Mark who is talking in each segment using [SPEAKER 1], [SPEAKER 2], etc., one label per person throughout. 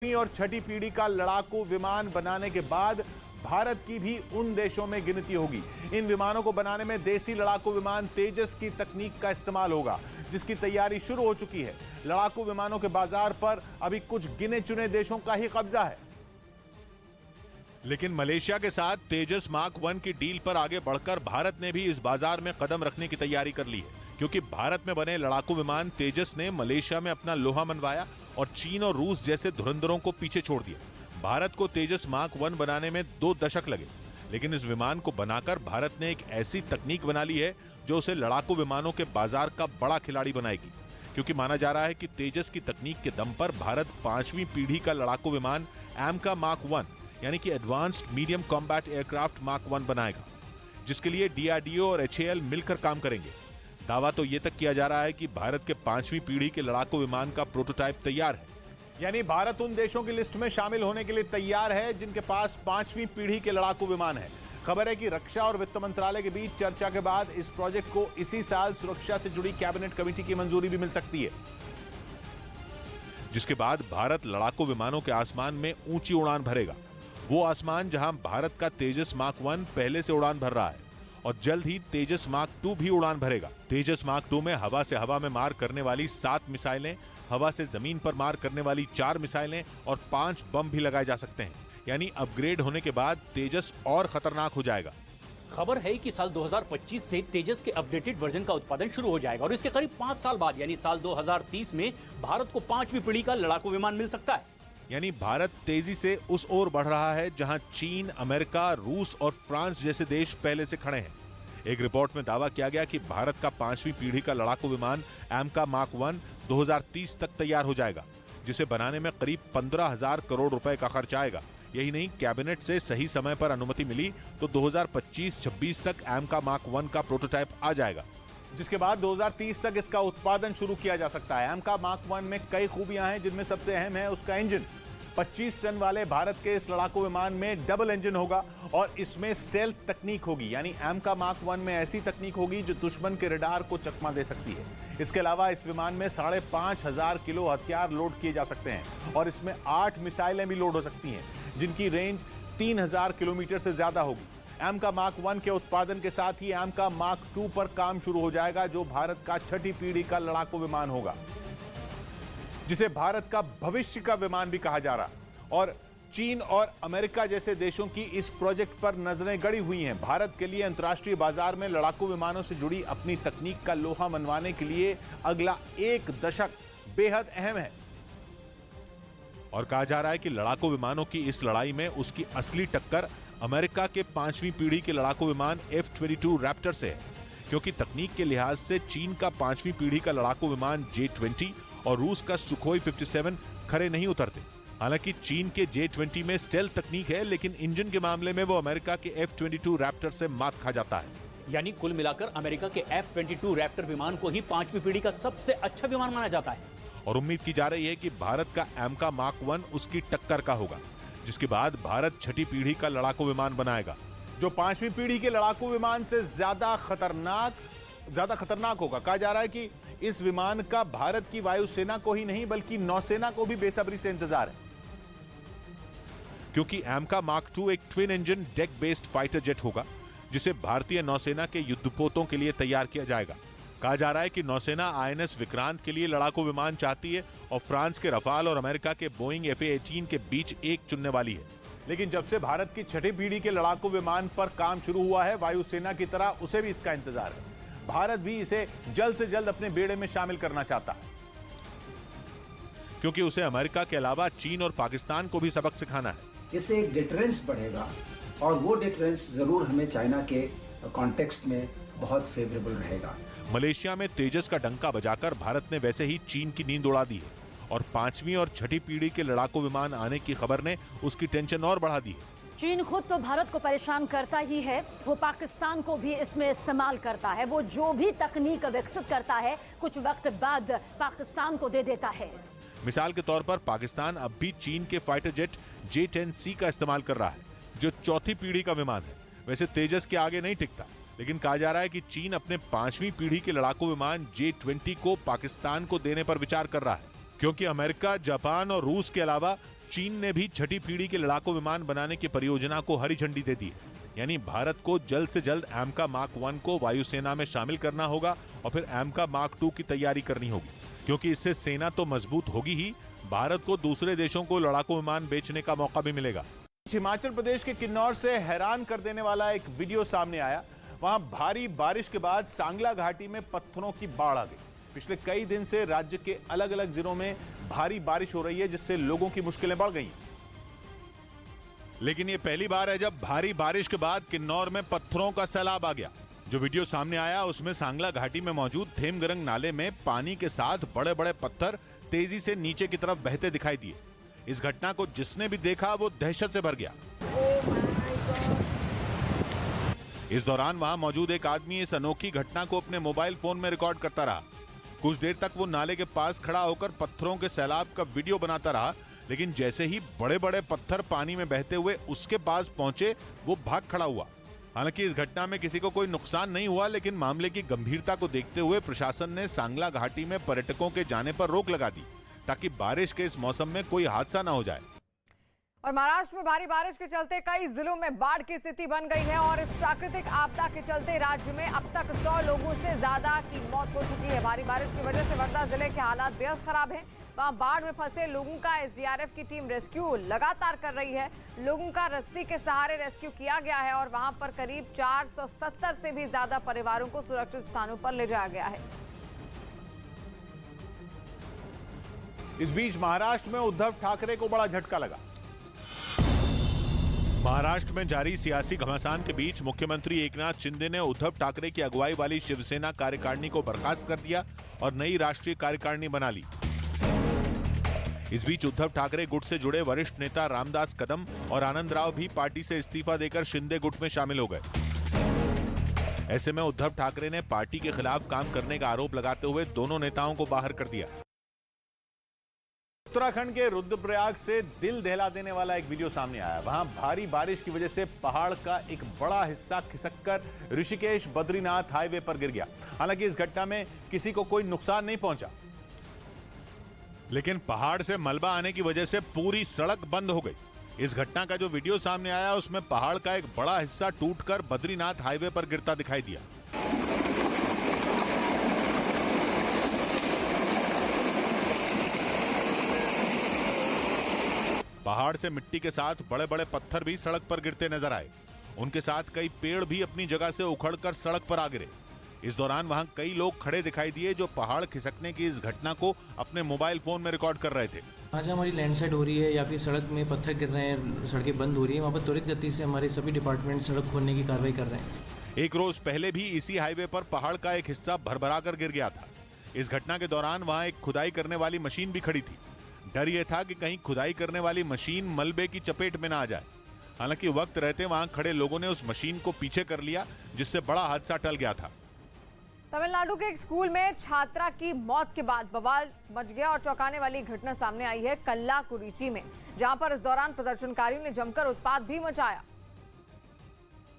[SPEAKER 1] और छठी पीढ़ी का लड़ाकू विमान बनाने के बाद भारत की भी उन देशों में गिनती होगी। इन विमानों को बनाने में देसी लड़ाकू विमान तेजस की तकनीक का इस्तेमाल होगा, जिसकी तैयारी शुरू हो चुकी है। लड़ाकू विमानों के बाजार पर अभी कुछ गिने चुने देशों का ही कब्जा है।
[SPEAKER 2] लेकिन मलेशिया के साथ तेजस मार्क 1 की डील पर आगे बढ़कर भारत ने भी इस बाजार में कदम रखने की तैयारी कर ली है, क्योंकि भारत में बने लड़ाकू विमान तेजस ने मलेशिया में अपना लोहा मनवाया और चीन और रूस जैसे धुरंधरों को पीछे छोड़ दिया। भारत को तेजस मार्क 1 बनाने में 2 दशक लगे, लेकिन इस विमान को बनाकर भारत ने एक ऐसी तकनीक बना ली है जो उसे लड़ाकू विमानों के बाजार का बड़ा खिलाड़ी बनाएगी। क्योंकि माना जा रहा है कि तेजस की तकनीक के दम पर भारत 5वीं पीढ़ी का लड़ाकू विमान एमका मार्क 1 यानी कि advanced medium combat aircraft mark 1 बनाएगा, जिसके लिए डीआरडीओ और एचएएल मिलकर काम करेंगे। दावा तो यह तक किया जा रहा है कि भारत के 5वीं पीढ़ी के लड़ाकू विमान का प्रोटोटाइप तैयार है।
[SPEAKER 1] यानी भारत उन देशों की लिस्ट में शामिल होने के लिए तैयार है जिनके पास 5वीं पीढ़ी के लड़ाकू विमान है। खबर है कि रक्षा और वित्त मंत्रालय के बीच चर्चा के बाद इस प्रोजेक्ट को इसी साल सुरक्षा से जुड़ी कैबिनेट कमेटी की मंजूरी भी मिल सकती है,
[SPEAKER 2] जिसके बाद भारत लड़ाकू विमानों के आसमान में ऊंची उड़ान भरेगा। वो आसमान जहां भारत का तेजस मार्क 1 पहले से उड़ान भर रहा है और जल्द ही तेजस मार्क 2 भी उड़ान भरेगा। तेजस मार्क 2 में हवा से हवा में मार करने वाली 7 मिसाइलें, हवा से जमीन पर मार करने वाली 4 मिसाइलें और 5 बम भी लगाए जा सकते हैं। यानी अपग्रेड होने के बाद तेजस और खतरनाक हो जाएगा।
[SPEAKER 3] खबर है कि साल 2025 से तेजस के अपडेटेड वर्जन का उत्पादन शुरू हो जाएगा और इसके करीब 5 साल बाद यानी साल 2030 में भारत को 5वीं पीढ़ी का लड़ाकू विमान मिल सकता है।
[SPEAKER 2] यानी भारत तेजी से उस ओर बढ़ रहा है जहां चीन, अमेरिका, रूस और फ्रांस जैसे देश पहले से खड़े हैं। एक रिपोर्ट में दावा किया गया कि भारत का 5वीं पीढ़ी का लड़ाकू विमान एमका मार्क 1 2030 तक तैयार हो जाएगा, जिसे बनाने में करीब 15,000 करोड़ रुपए का खर्च आएगा। यही नहीं, कैबिनेट से सही समय पर अनुमति मिली तो 2025-26 तक एमका मार्क 1 का प्रोटोटाइप आ जाएगा,
[SPEAKER 1] जिसके बाद 2030 तक इसका उत्पादन शुरू किया जा सकता है। एमका मार्क 1 में कई खूबियां हैं, जिनमें सबसे अहम है उसका इंजन। 25 टन वाले भारत के इस लड़ाकू विमान में डबल इंजन होगा और इसमें स्टेल्थ तकनीक होगी। यानी एमका मार्क 1 में ऐसी तकनीक होगी जो दुश्मन के रडार को चकमा दे सकती है। इसके अलावा इस विमान में 5,500 किलो हथियार लोड किए जा सकते हैं और इसमें 8 मिसाइलें भी लोड हो सकती हैं, जिनकी रेंज 3,000 किलोमीटर से ज्यादा होगी। एमका मार्क 1 के उत्पादन के साथ ही एमका मार्क 2 पर काम शुरू हो जाएगा, जो भारत का छठी पीढ़ी का लड़ाकू विमान होगा, जिसे भारत का भविष्य का विमान भी कहा जा रहा। और चीन और अमेरिका जैसे देशों की इस प्रोजेक्ट पर नजरें गड़ी हुई हैं। भारत के लिए अंतर्राष्ट्रीय बाजार में लड़ाकू विमानों से जुड़ी अपनी तकनीक का लोहा मनवाने के लिए अगला 1 दशक बेहद अहम है।
[SPEAKER 2] और कहा जा रहा है कि लड़ाकू विमानों की इस लड़ाई में उसकी असली टक्कर अमेरिका के 5वीं पीढ़ी के लड़ाकू विमान F-22 रैप्टर से है, क्योंकि तकनीक के लिहाज से चीन का 5वीं पीढ़ी का लड़ाकू विमान J-20 और रूस का सुखोई 57 खरे नहीं उतरते। हालांकि चीन के J-20 में स्टेल्थ तकनीक है, लेकिन इंजन के मामले में वो अमेरिका के F-22 रैप्टर से मात खा जाता है।
[SPEAKER 3] यानी कुल मिलाकर अमेरिका के F-22 रैप्टर विमान को ही 5वीं पीढ़ी का सबसे अच्छा विमान माना जाता है।
[SPEAKER 2] और उम्मीद की जा रही है कि भारत का एमका मार्क 1 उसकी टक्कर का होगा, जिसके बाद भारत छठी पीढ़ी का लड़ाकू विमान बनाएगा,
[SPEAKER 1] जो 5वीं पीढ़ी के लड़ाकू विमान से ज्यादा खतरनाक होगा। कहा जा रहा है कि इस विमान का भारत की वायुसेना को ही नहीं बल्कि नौसेना को भी बेसब्री से इंतजार है,
[SPEAKER 2] क्योंकि एमका मार्क 2 एक twin engine deck based fighter jet होगा, जिसे भारतीय नौसेना के युद्धपोतों के लिए तैयार किया जाएगा। कहा जा रहा है कि नौसेना INS विक्रांत के लिए लड़ाकू विमान चाहती है और फ्रांस के रफाल और अमेरिका के बोइंग FA-18 के बीच एक चुनने वाली है।
[SPEAKER 1] लेकिन जब से भारत की छठी पीढ़ी के लड़ाकू विमान पर काम शुरू हुआ है, वायुसेना की तरह उसे भी इसका इंतजार है। भारत भी इसे जल्द से जल्द अपने बेड़े में शामिल करना चाहता है,
[SPEAKER 2] क्योंकि उसे अमेरिका के अलावा चीन और पाकिस्तान को भी सबक सिखाना है।
[SPEAKER 4] इससे एक डिटरेंस बढ़ेगा और वो डिटरेंस जरूर हमें चाइना के कॉन्टेक्स्ट में बहुत फेवरेबल रहेगा।
[SPEAKER 2] मलेशिया में तेजस का डंका बजाकर भारत ने वैसे ही चीन की नींद उड़ा दी है और 5वीं और छठी पीढ़ी के लड़ाकू विमान आने की खबर ने उसकी टेंशन और बढ़ा दी है।
[SPEAKER 5] चीन खुद तो भारत को परेशान करता ही है, वो पाकिस्तान को भी इसमें इस्तेमाल करता है। वो जो भी तकनीक विकसित करता है कुछ वक्त बाद पाकिस्तान को दे देता है।
[SPEAKER 2] मिसाल के तौर पर पाकिस्तान अब भी चीन के फाइटर जेट J-10C का इस्तेमाल कर रहा है, जो चौथी पीढ़ी का विमान है। वैसे तेजस के आगे नहीं टिकता, लेकिन कहा जा रहा है कि चीन अपने 5वीं पीढ़ी के लड़ाकू विमान J-20 को पाकिस्तान को देने पर विचार कर रहा है, क्योंकि अमेरिका, जापान और रूस के अलावा चीन ने भी छठी पीढ़ी के लड़ाकू विमान बनाने की परियोजना को हरी झंडी दे दी है। यानी भारत को जल्द से जल्द एमका मार्क 1 को वायुसेना में शामिल करना होगा और फिर एमका मार्क 2 की तैयारी करनी होगी, क्योंकि इससे सेना तो मजबूत होगी ही, भारत को दूसरे देशों को लड़ाकू विमान बेचने का मौका भी मिलेगा।
[SPEAKER 1] हिमाचल प्रदेश के किन्नौर से हैरान कर देने वाला एक वीडियो सामने आया। वहां भारी बारिश के बाद सांगला घाटी में पत्थरों की बाढ़ आ गई। पिछले कई दिन से राज्य के अलग अलग जिलों में भारी बारिश हो रही है, जिससे लोगों की मुश्किलें बढ़ गई हैं।
[SPEAKER 2] लेकिन ये पहली बार है जब भारी बारिश के बाद किन्नौर में पत्थरों का सैलाब आ गया। जो वीडियो सामने आया उसमें सांगला घाटी में मौजूद थेमगरंग नाले में पानी के साथ बड़े बड़े पत्थर तेजी से नीचे की तरफ बहते दिखाई दिए। इस घटना को जिसने भी देखा वो दहशत से भर गया। इस दौरान वहां मौजूद एक आदमी इस अनोखी घटना को अपने मोबाइल फोन में रिकॉर्ड करता रहा। कुछ देर तक वो नाले के पास खड़ा होकर पत्थरों के सैलाब का वीडियो बनाता रहा, लेकिन जैसे ही बड़े बड़े पत्थर पानी में बहते हुए उसके पास पहुंचे वो भाग खड़ा हुआ। हालांकि इस घटना में किसी को कोई नुकसान नहीं हुआ, लेकिन मामले की गंभीरता को देखते हुए प्रशासन ने सांगला घाटी में पर्यटकों के जाने पर रोक लगा दी, ताकि बारिश के इस मौसम में कोई हादसा न हो जाए।
[SPEAKER 6] और महाराष्ट्र में भारी बारिश के चलते कई जिलों में बाढ़ की स्थिति बन गई है और इस प्राकृतिक आपदा के चलते राज्य में अब तक 100 लोगों से ज्यादा की मौत हो चुकी है। भारी बारिश की वजह से वर्धा जिले के हालात बेहद खराब हैं। वहां बाढ़ में फंसे लोगों का एसडीआरएफ की टीम रेस्क्यू लगातार कर रही है। लोगों का रस्सी के सहारे रेस्क्यू किया गया है और वहां पर करीब 470 से भी ज्यादा परिवारों को सुरक्षित स्थानों पर ले जाया गया है।
[SPEAKER 1] इस बीच महाराष्ट्र में उद्धव ठाकरे को बड़ा झटका लगा।
[SPEAKER 2] महाराष्ट्र में जारी सियासी घमासान के बीच मुख्यमंत्री एकनाथ शिंदे ने उद्धव ठाकरे की अगुवाई वाली शिवसेना कार्यकारिणी को बर्खास्त कर दिया और नई राष्ट्रीय कार्यकारिणी बना ली। इस बीच उद्धव ठाकरे गुट से जुड़े वरिष्ठ नेता रामदास कदम और आनंद राव भी पार्टी से इस्तीफा देकर शिंदे गुट में शामिल हो गए। ऐसे में उद्धव ठाकरे ने पार्टी के खिलाफ काम करने का आरोप लगाते हुए दोनों नेताओं को बाहर कर दिया।
[SPEAKER 1] उत्तराखंड के रुद्रप्रयाग से दिल दहला देने वाला एक वीडियो सामने आया। वहां भारी बारिश की वजह से पहाड़ का एक बड़ा हिस्सा खिसककर ऋषिकेश बद्रीनाथ हाईवे पर गिर गया। हालांकि इस घटना में किसी को कोई नुकसान नहीं पहुंचा,
[SPEAKER 2] लेकिन पहाड़ से मलबा आने की वजह से पूरी सड़क बंद हो गई। इस घटना का जो वीडियो सामने आया उसमें पहाड़ का एक बड़ा हिस्सा टूटकर बद्रीनाथ हाईवे पर गिरता दिखाई दिया। पहाड़ से मिट्टी के साथ बड़े बड़े पत्थर भी सड़क पर गिरते नजर आए। उनके साथ कई पेड़ भी अपनी जगह से उखड़कर सड़क पर आ गिरे। इस दौरान वहां कई लोग खड़े दिखाई दिए जो पहाड़ खिसकने की इस घटना को अपने मोबाइल फोन में रिकॉर्ड कर रहे थे।
[SPEAKER 7] आज हमारी लैंडस्लाइड हो रही है या फिर सड़क में पत्थर गिर रहे हैं, सड़कें बंद हो रही है, वहाँ पर त्वरित गति से हमारे सभी डिपार्टमेंट सड़क खोलने की कार्रवाई कर रहे हैं।
[SPEAKER 2] एक रोज पहले भी इसी हाईवे पर पहाड़ का एक हिस्सा भरभरा कर गिर गया था। इस घटना के दौरान वहां एक खुदाई करने वाली मशीन भी खड़ी थी। डर यह था कि कहीं खुदाई करने वाली मशीन मलबे की चपेट में ना आ जाए। हालांकि वक्त रहते वहां खड़े लोगों ने उस मशीन को पीछे कर लिया, जिससे बड़ा हादसा टल गया था।
[SPEAKER 6] तमिलनाडु के एक स्कूल में छात्रा की मौत के बाद बवाल मच गया और चौंकाने वाली घटना सामने आई है कल्लाकुरिची में, जहां पर इस दौरान प्रदर्शनकारियों ने जमकर उत्पात भी मचाया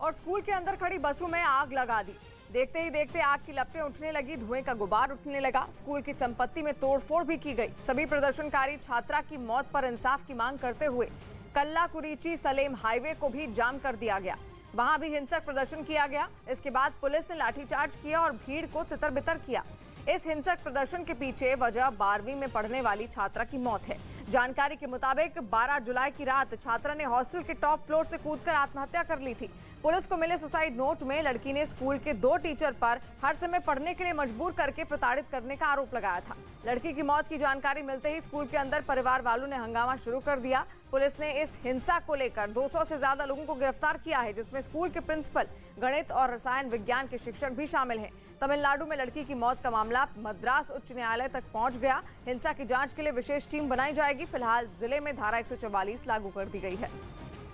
[SPEAKER 6] और स्कूल के अंदर खड़ी बसों में आग लगा दी। देखते ही देखते आग की लपटें उठने लगी, धुएं का गुबार उठने लगा। स्कूल की संपत्ति में तोड़फोड़ भी की गई। सभी प्रदर्शनकारी छात्रा की मौत पर इंसाफ की मांग करते हुए कल्लाकुरिची सलेम हाईवे को भी जाम कर दिया गया। वहां भी हिंसक प्रदर्शन किया गया। इसके बाद पुलिस ने लाठीचार्ज किया और भीड़ को तितर-बितर किया। इस हिंसक प्रदर्शन के पीछे वजह 12वीं में पढ़ने वाली छात्रा की मौत है। जानकारी के मुताबिक 12 जुलाई की रात छात्रा ने हॉस्टल के टॉप फ्लोर से कूदकर आत्महत्या कर ली थी। पुलिस को मिले सुसाइड नोट में लड़की ने स्कूल के 2 टीचर पर हर समय पढ़ने के लिए मजबूर करके प्रताड़ित करने का आरोप लगाया था। लड़की की मौत की जानकारी मिलते ही स्कूल के अंदर परिवार वालों ने हंगामा शुरू कर दिया। पुलिस ने इस हिंसा को लेकर 200 से ज्यादा लोगों को गिरफ्तार किया है, जिसमें स्कूल के प्रिंसिपल, गणित और रसायन विज्ञान के शिक्षक भी शामिल हैं। तमिलनाडु में लड़की की मौत का मामला मद्रास उच्च न्यायालय तक पहुंच गया। हिंसा की जांच के लिए विशेष टीम बनाई जाएगी। फिलहाल जिले में धारा 144 लागू कर दी गई है।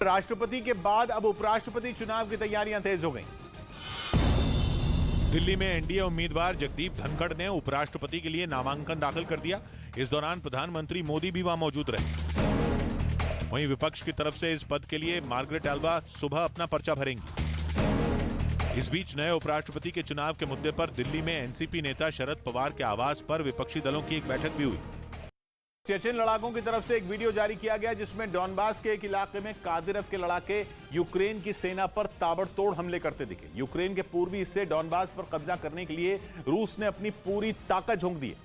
[SPEAKER 1] राष्ट्रपति के बाद अब उपराष्ट्रपति चुनाव की तैयारियां तेज हो गई।
[SPEAKER 2] दिल्ली में एनडीए उम्मीदवार जगदीप धनखड़ ने उपराष्ट्रपति के लिए नामांकन दाखिल कर दिया। इस दौरान प्रधानमंत्री मोदी भी वहां मौजूद रहे। वहीं विपक्ष की तरफ से इस पद के लिए मार्गरेट एल्वा सुबह अपना पर्चा भरेंगी। इस बीच नए उपराष्ट्रपति के चुनाव के मुद्दे पर दिल्ली में एनसीपी नेता शरद पवार के आवास पर विपक्षी दलों की एक बैठक भी हुई।
[SPEAKER 1] चेचेन लड़ाकों की तरफ से एक वीडियो जारी किया गया जिसमें डॉनबास के एक इलाके में कादिरव के लड़ाके यूक्रेन की सेना पर ताबड़तोड़ हमले करते दिखे। यूक्रेन के पूर्वी हिस्से डॉनबास पर कब्जा करने के लिए रूस ने अपनी पूरी ताकत झोंक दी है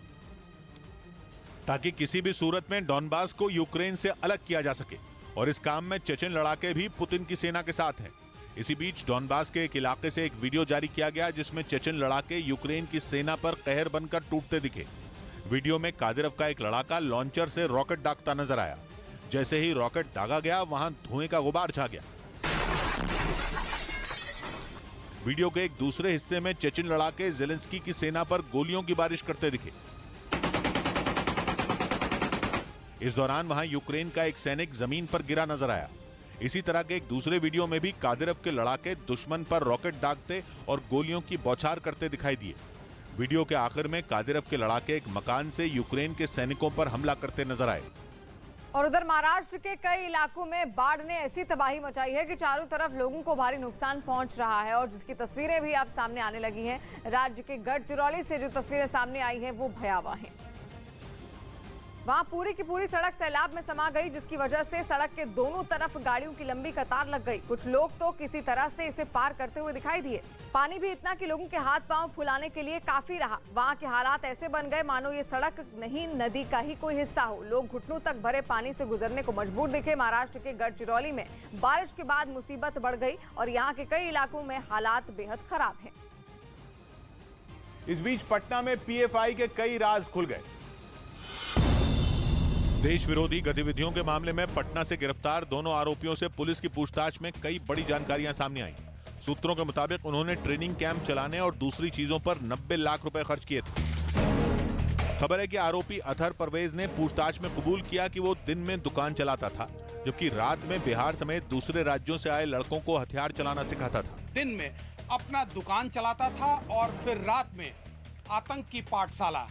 [SPEAKER 2] ताकि किसी भी सूरत में डॉनबास को यूक्रेन से अलग किया जा सके, और इस काम में चेचेन लड़ाके भी पुतिन की सेना के साथ हैं। इसी बीच डॉनबास के एक इलाके से एक वीडियो जारी किया गया जिसमें चेचेन लड़ाके यूक्रेन की सेना पर कहर बनकर टूटते दिखे। वीडियो में कादिरव का एक लड़ाका लॉन्चर से रॉकेट दागता नजर आया। जैसे ही रॉकेट दागा गया वहां धुएं का गुबार छा गया। वीडियो के एक दूसरे हिस्से में चेचेन लड़ाके ज़ेलेंस्की की सेना पर गोलियों की बारिश करते दिखे। इस दौरान वहां यूक्रेन का एक सैनिक जमीन पर गिरा नजर आया। इसी तरह के एक दूसरे वीडियो में भी कादिरव के लड़ाके दुश्मन पर रॉकेट दागते और गोलियों की बौछार करते दिखाई दिए। वीडियो के आखिर में कादिरव के लड़ाके एक मकान से यूक्रेन के सैनिकों पर हमला करते नजर आए।
[SPEAKER 6] और उधर महाराष्ट्र के कई इलाकों में बाढ़ ने ऐसी तबाही मचाई है कि चारों तरफ लोगों को भारी नुकसान पहुंच रहा है और जिसकी तस्वीरें भी अब सामने आने लगी हैं। राज्य के गढ़चिरौली से जो तस्वीरें सामने आई हैं वो भयावह हैं। वहां पूरी की पूरी सड़क सैलाब में समा गई जिसकी वजह से सड़क के दोनों तरफ गाड़ियों की लंबी कतार लग गई। कुछ लोग तो किसी तरह से इसे पार करते हुए दिखाई दिए। पानी भी इतना कि लोगों के हाथ पांव फुलाने के लिए काफी रहा। वहां के हालात ऐसे बन गए मानो ये सड़क नहीं नदी का ही कोई हिस्सा हो। लोग घुटनों तक भरे पानी से गुजरने को मजबूर दिखे। महाराष्ट्र के गढ़चिरौली में बारिश के बाद मुसीबत बढ़ गई और यहाँ के कई इलाकों में हालात बेहद खराब है।
[SPEAKER 1] इस बीच पटना में पीएफआई के कई राज खुल गए।
[SPEAKER 2] देश विरोधी गतिविधियों के मामले में पटना से गिरफ्तार दोनों आरोपियों से पुलिस की पूछताछ में कई बड़ी जानकारियां सामने आई। सूत्रों के मुताबिक उन्होंने ट्रेनिंग कैंप चलाने और दूसरी चीजों पर 90 लाख रुपए खर्च किए थे। खबर है कि आरोपी अतहर परवेज ने पूछताछ में कबूल किया कि वो दिन में दुकान चलाता था, जबकि रात में बिहार समेत दूसरे राज्यों से आए लड़कों को हथियार चलाना सिखाता था।
[SPEAKER 8] दिन में अपना दुकान चलाता था और फिर रात में आतंक की पाठशाला।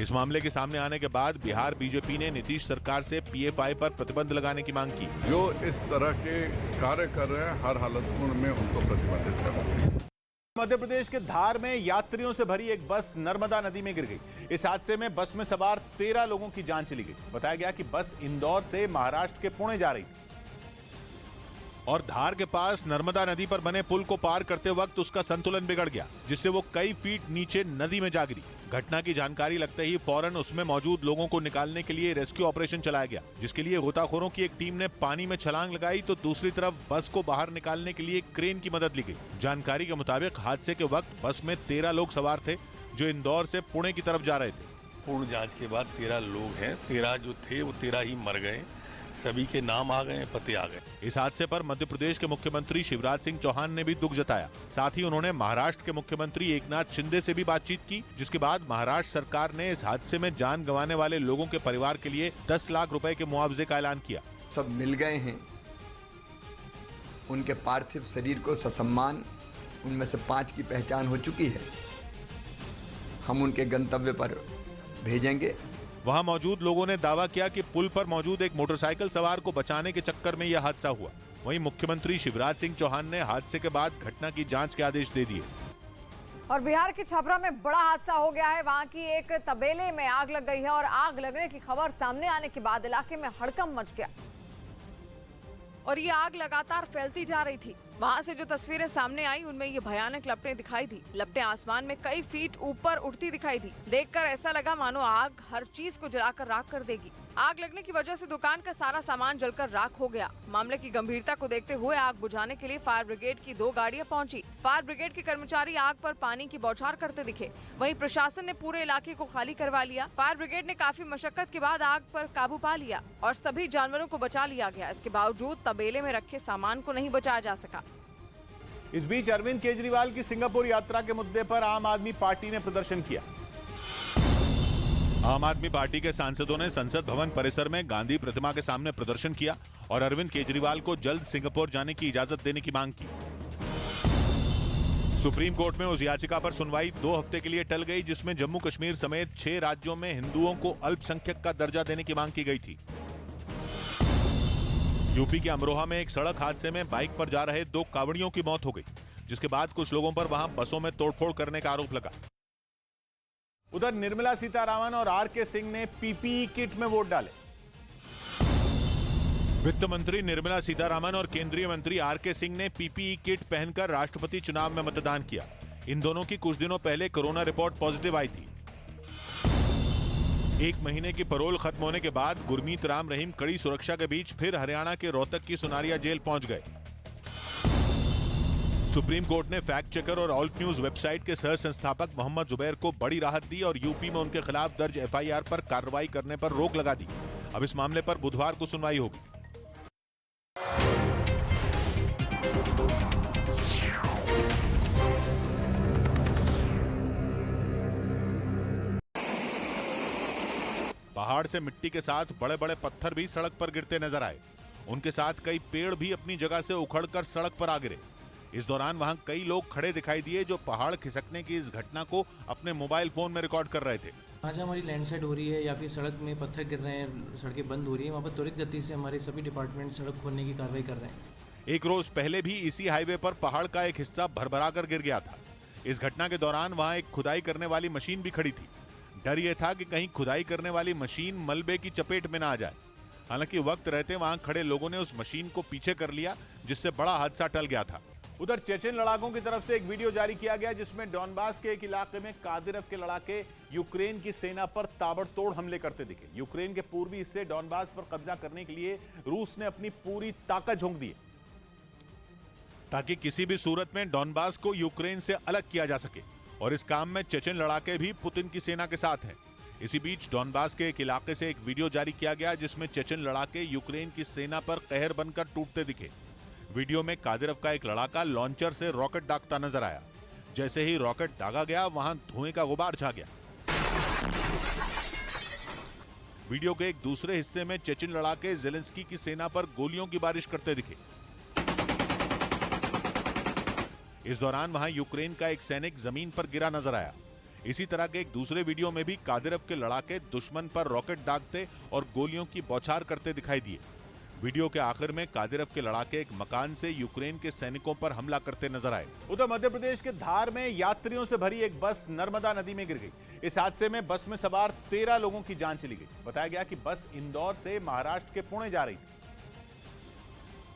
[SPEAKER 2] इस मामले के सामने आने के बाद बिहार बीजेपी ने नीतीश सरकार से पीएफआई पर प्रतिबंध लगाने की मांग की।
[SPEAKER 9] जो इस तरह के कार्य कर रहे हैं हर हालत में उनको प्रतिबंधित करना चाहिए।
[SPEAKER 1] मध्य प्रदेश के धार में यात्रियों से भरी एक बस नर्मदा नदी में गिर गई। इस हादसे में बस में सवार 13 लोगों की जान चली गई। बताया गया कि बस इंदौर से महाराष्ट्र के पुणे जा रही थी
[SPEAKER 2] और धार के पास नर्मदा नदी पर बने पुल को पार करते वक्त उसका संतुलन बिगड़ गया, जिससे वो कई फीट नीचे नदी में जा गिरी। घटना की जानकारी लगते ही फौरन उसमें मौजूद लोगों को निकालने के लिए रेस्क्यू ऑपरेशन चलाया गया, जिसके लिए गोताखोरों की एक टीम ने पानी में छलांग लगाई तो दूसरी तरफ बस को बाहर निकालने के लिए क्रेन की मदद ली गई। जानकारी के मुताबिक हादसे के वक्त बस में 13 लोग सवार थे जो इंदौर से पुणे की तरफ जा रहे थे।
[SPEAKER 10] पूर्ण जांच के बाद 13 लोग हैं। 13 जो थे वो 13 ही मर गए। सभी के नाम आ गए, पते आ गए।
[SPEAKER 2] इस हादसे पर मध्य प्रदेश के मुख्यमंत्री शिवराज सिंह चौहान ने भी दुख जताया। साथ ही उन्होंने महाराष्ट्र के मुख्यमंत्री एकनाथ शिंदे से भी बातचीत की, जिसके बाद महाराष्ट्र सरकार ने इस हादसे में जान गंवाने वाले लोगों के परिवार के लिए 10 लाख रुपए के मुआवजे का ऐलान किया।
[SPEAKER 11] सब मिल गए हैं। उनके पार्थिव शरीर को ससम्मान उनमें से 5 की पहचान हो चुकी है। हम उनके गंतव्य पर भेजेंगे।
[SPEAKER 2] वहां मौजूद लोगों ने दावा किया कि पुल पर मौजूद एक मोटरसाइकिल सवार को बचाने के चक्कर में यह हादसा हुआ। वहीं मुख्यमंत्री शिवराज सिंह चौहान ने हादसे के बाद घटना की जांच के आदेश दे दिए।
[SPEAKER 6] और बिहार के छपरा में बड़ा हादसा हो गया है। वहां की एक तबेले में आग लग गई है और आग लगने की खबर सामने आने के बाद इलाके में हड़कंप मच गया और ये आग लगातार फैलती जा रही थी। वहां से जो तस्वीरें सामने आई उनमें ये भयानक लपटें दिखाई दी। लपटें आसमान में कई फीट ऊपर उड़ती दिखाई दी। देखकर ऐसा लगा मानो आग हर चीज को जलाकर राख कर देगी। आग लगने की वजह से दुकान का सारा सामान जलकर राख हो गया। मामले की गंभीरता को देखते हुए आग बुझाने के लिए फायर ब्रिगेड की 2 गाड़ियां पहुंची। फायर ब्रिगेड के कर्मचारी आग पर पानी की बौछार करते दिखे। वहीं प्रशासन ने पूरे इलाके को खाली करवा लिया। फायर ब्रिगेड ने काफी मशक्कत के बाद आग पर काबू पा लिया और सभी जानवरों को बचा लिया गया। इसके बावजूद तबेले में रखे सामान को नहीं बचाया जा सका।
[SPEAKER 1] इस बीच अरविंद केजरीवाल की सिंगापुर यात्रा के मुद्दे पर आम आदमी पार्टी ने प्रदर्शन किया।
[SPEAKER 2] आम आदमी पार्टी के सांसदों ने संसद भवन परिसर में गांधी प्रतिमा के सामने प्रदर्शन किया और अरविंद केजरीवाल को जल्द सिंगापुर जाने की इजाजत देने की मांग की। सुप्रीम कोर्ट में उस याचिका पर सुनवाई 2 हफ्ते के लिए टल गई, जिसमें जम्मू कश्मीर समेत 6 राज्यों में हिंदुओं को अल्पसंख्यक का दर्जा देने की मांग की गई थी। यूपी के अमरोहा में एक सड़क हादसे में बाइक पर जा रहे 2 कांवड़ियों की मौत हो गई, जिसके बाद कुछ लोगों पर वहां बसों में तोड़फोड़ करने का आरोप लगा।
[SPEAKER 1] उधर निर्मला सीतारामन और आर.के. सिंह ने पीपीई किट में वोट डाले।
[SPEAKER 2] वित्त मंत्री निर्मला सीतारामन और केंद्रीय मंत्री आर.के. सिंह ने पीपीई किट पहनकर राष्ट्रपति चुनाव में मतदान किया। इन दोनों की कुछ दिनों पहले कोरोना रिपोर्ट पॉजिटिव आई थी। एक महीने की पैरोल खत्म होने के बाद गुरमीत राम रहीम कड़ी सुरक्षा के बीच फिर हरियाणा के रोहतक की सुनारिया जेल पहुंच गए। सुप्रीम कोर्ट ने फैक्ट चेकर और ऑल्ट न्यूज वेबसाइट के सह संस्थापक मोहम्मद जुबैर को बड़ी राहत दी और यूपी में उनके खिलाफ दर्ज एफआईआर पर कार्रवाई करने पर रोक लगा दी। अब इस मामले पर बुधवार को सुनवाई होगी। पहाड़ से मिट्टी के साथ बड़े बड़े पत्थर भी सड़क पर गिरते नजर आए। उनके साथ कई पेड़ भी अपनी जगह से उखड़कर सड़क पर आ गिरे। इस दौरान वहां कई लोग खड़े दिखाई दिए जो पहाड़ खिसकने की इस घटना को अपने मोबाइल फोन में रिकॉर्ड कर रहे थे।
[SPEAKER 7] आज हमारी लैंडस्लाइड हो रही है या फिर सड़क में पत्थर गिर रहे हैं, सड़कें बंद हो रही है, वहाँ पर त्वरित गति से हमारे सभी डिपार्टमेंट सड़क खोलने की कार्रवाई कर रहे हैं।
[SPEAKER 2] एक रोज पहले भी इसी हाईवे पर पहाड़ का एक हिस्सा भरभरा कर गिर गया था। इस घटना के दौरान वहां एक खुदाई करने वाली मशीन भी खड़ी थी। डर यह था कि कहीं खुदाई करने वाली मशीन मलबे की चपेट में ना आ जाए। हालांकि वक्त रहते वहां खड़े लोगों ने उस मशीन को पीछे कर लिया, जिससे बड़ा हादसा टल गया था।
[SPEAKER 1] उधर चेचेन लड़ाकों की तरफ से एक वीडियो जारी किया गया जिसमें डॉनबास के एक इलाके में कादिरव के लड़ाके यूक्रेन की सेना पर ताबड़तोड़ हमले करते दिखे। यूक्रेन के पूर्वी हिस्से डॉनबास पर कब्जा करने के लिए रूस ने अपनी पूरी ताकत झोंक दी
[SPEAKER 2] ताकि किसी भी सूरत में डॉनबास को यूक्रेन से अलग किया जा सके, और इस काम में चेचेन लड़ाके भी पुतिन की सेना के साथ हैं। इसी बीच डॉनबास के एक इलाके से एक वीडियो जारी किया गया जिसमें चेचेन लड़ाके यूक्रेन की सेना पर कहर बनकर टूटते दिखे। वीडियो में कादिरव का एक लड़ाका लॉन्चर से रॉकेट दागता नजर आया। जैसे ही रॉकेट दागा गया वहां धुएं का गुबार छा गया। वीडियो के एक दूसरे हिस्से में चेचेन लड़ाके ज़ेलेंस्की की सेना पर गोलियों की बारिश करते दिखे। इस दौरान वहां यूक्रेन का एक सैनिक जमीन पर गिरा नजर आया। इसी तरह के एक दूसरे वीडियो में भी कादिरव के लड़ाके दुश्मन पर रॉकेट दागते और गोलियों की बौछार करते दिखाई दिए। वीडियो के आखिर में कादिरव के लड़ाके एक मकान से यूक्रेन के सैनिकों पर हमला करते नजर आए।
[SPEAKER 1] उधर मध्य प्रदेश के धार में यात्रियों से भरी एक बस नर्मदा नदी में गिर गई। इस हादसे में बस में सवार 13 लोगों की जान चली गई। बताया गया कि बस इंदौर से महाराष्ट्र के पुणे जा रही थी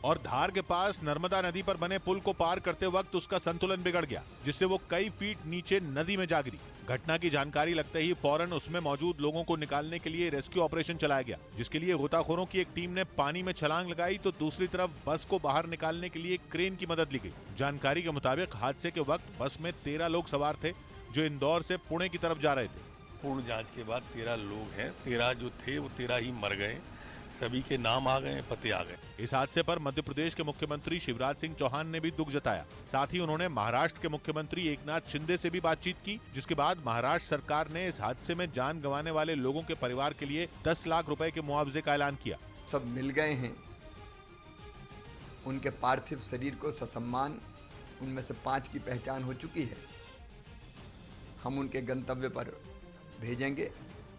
[SPEAKER 2] और धार के पास नर्मदा नदी पर बने पुल को पार करते वक्त उसका संतुलन बिगड़ गया, जिससे वो कई फीट नीचे नदी में जा गिरी। घटना की जानकारी लगते ही फौरन उसमें मौजूद लोगों को निकालने के लिए रेस्क्यू ऑपरेशन चलाया गया, जिसके लिए गोताखोरों की एक टीम ने पानी में छलांग लगाई तो दूसरी तरफ बस को बाहर निकालने के लिए क्रेन की मदद ली गई। जानकारी के मुताबिक हादसे के वक्त बस में 13 लोग सवार थे जो इंदौर से पुणे की तरफ जा रहे थे।
[SPEAKER 10] पूर्ण जांच के बाद 13 लोग हैं। 13 जो थे वो 13 ही मर गए। सभी के नाम आ गए, पते आ गए।
[SPEAKER 2] इस हादसे पर मध्य प्रदेश के मुख्यमंत्री शिवराज सिंह चौहान ने भी दुख जताया। साथ ही उन्होंने महाराष्ट्र के मुख्यमंत्री एकनाथ शिंदे से भी बातचीत की, जिसके बाद महाराष्ट्र सरकार ने इस हादसे में जान गंवाने वाले लोगों के परिवार के लिए 10 लाख रुपए के मुआवजे का ऐलान किया।
[SPEAKER 11] सब मिल गए हैं। उनके पार्थिव शरीर को ससम्मान उनमें से 5 की पहचान हो चुकी है। हम उनके गंतव्य पर भेजेंगे।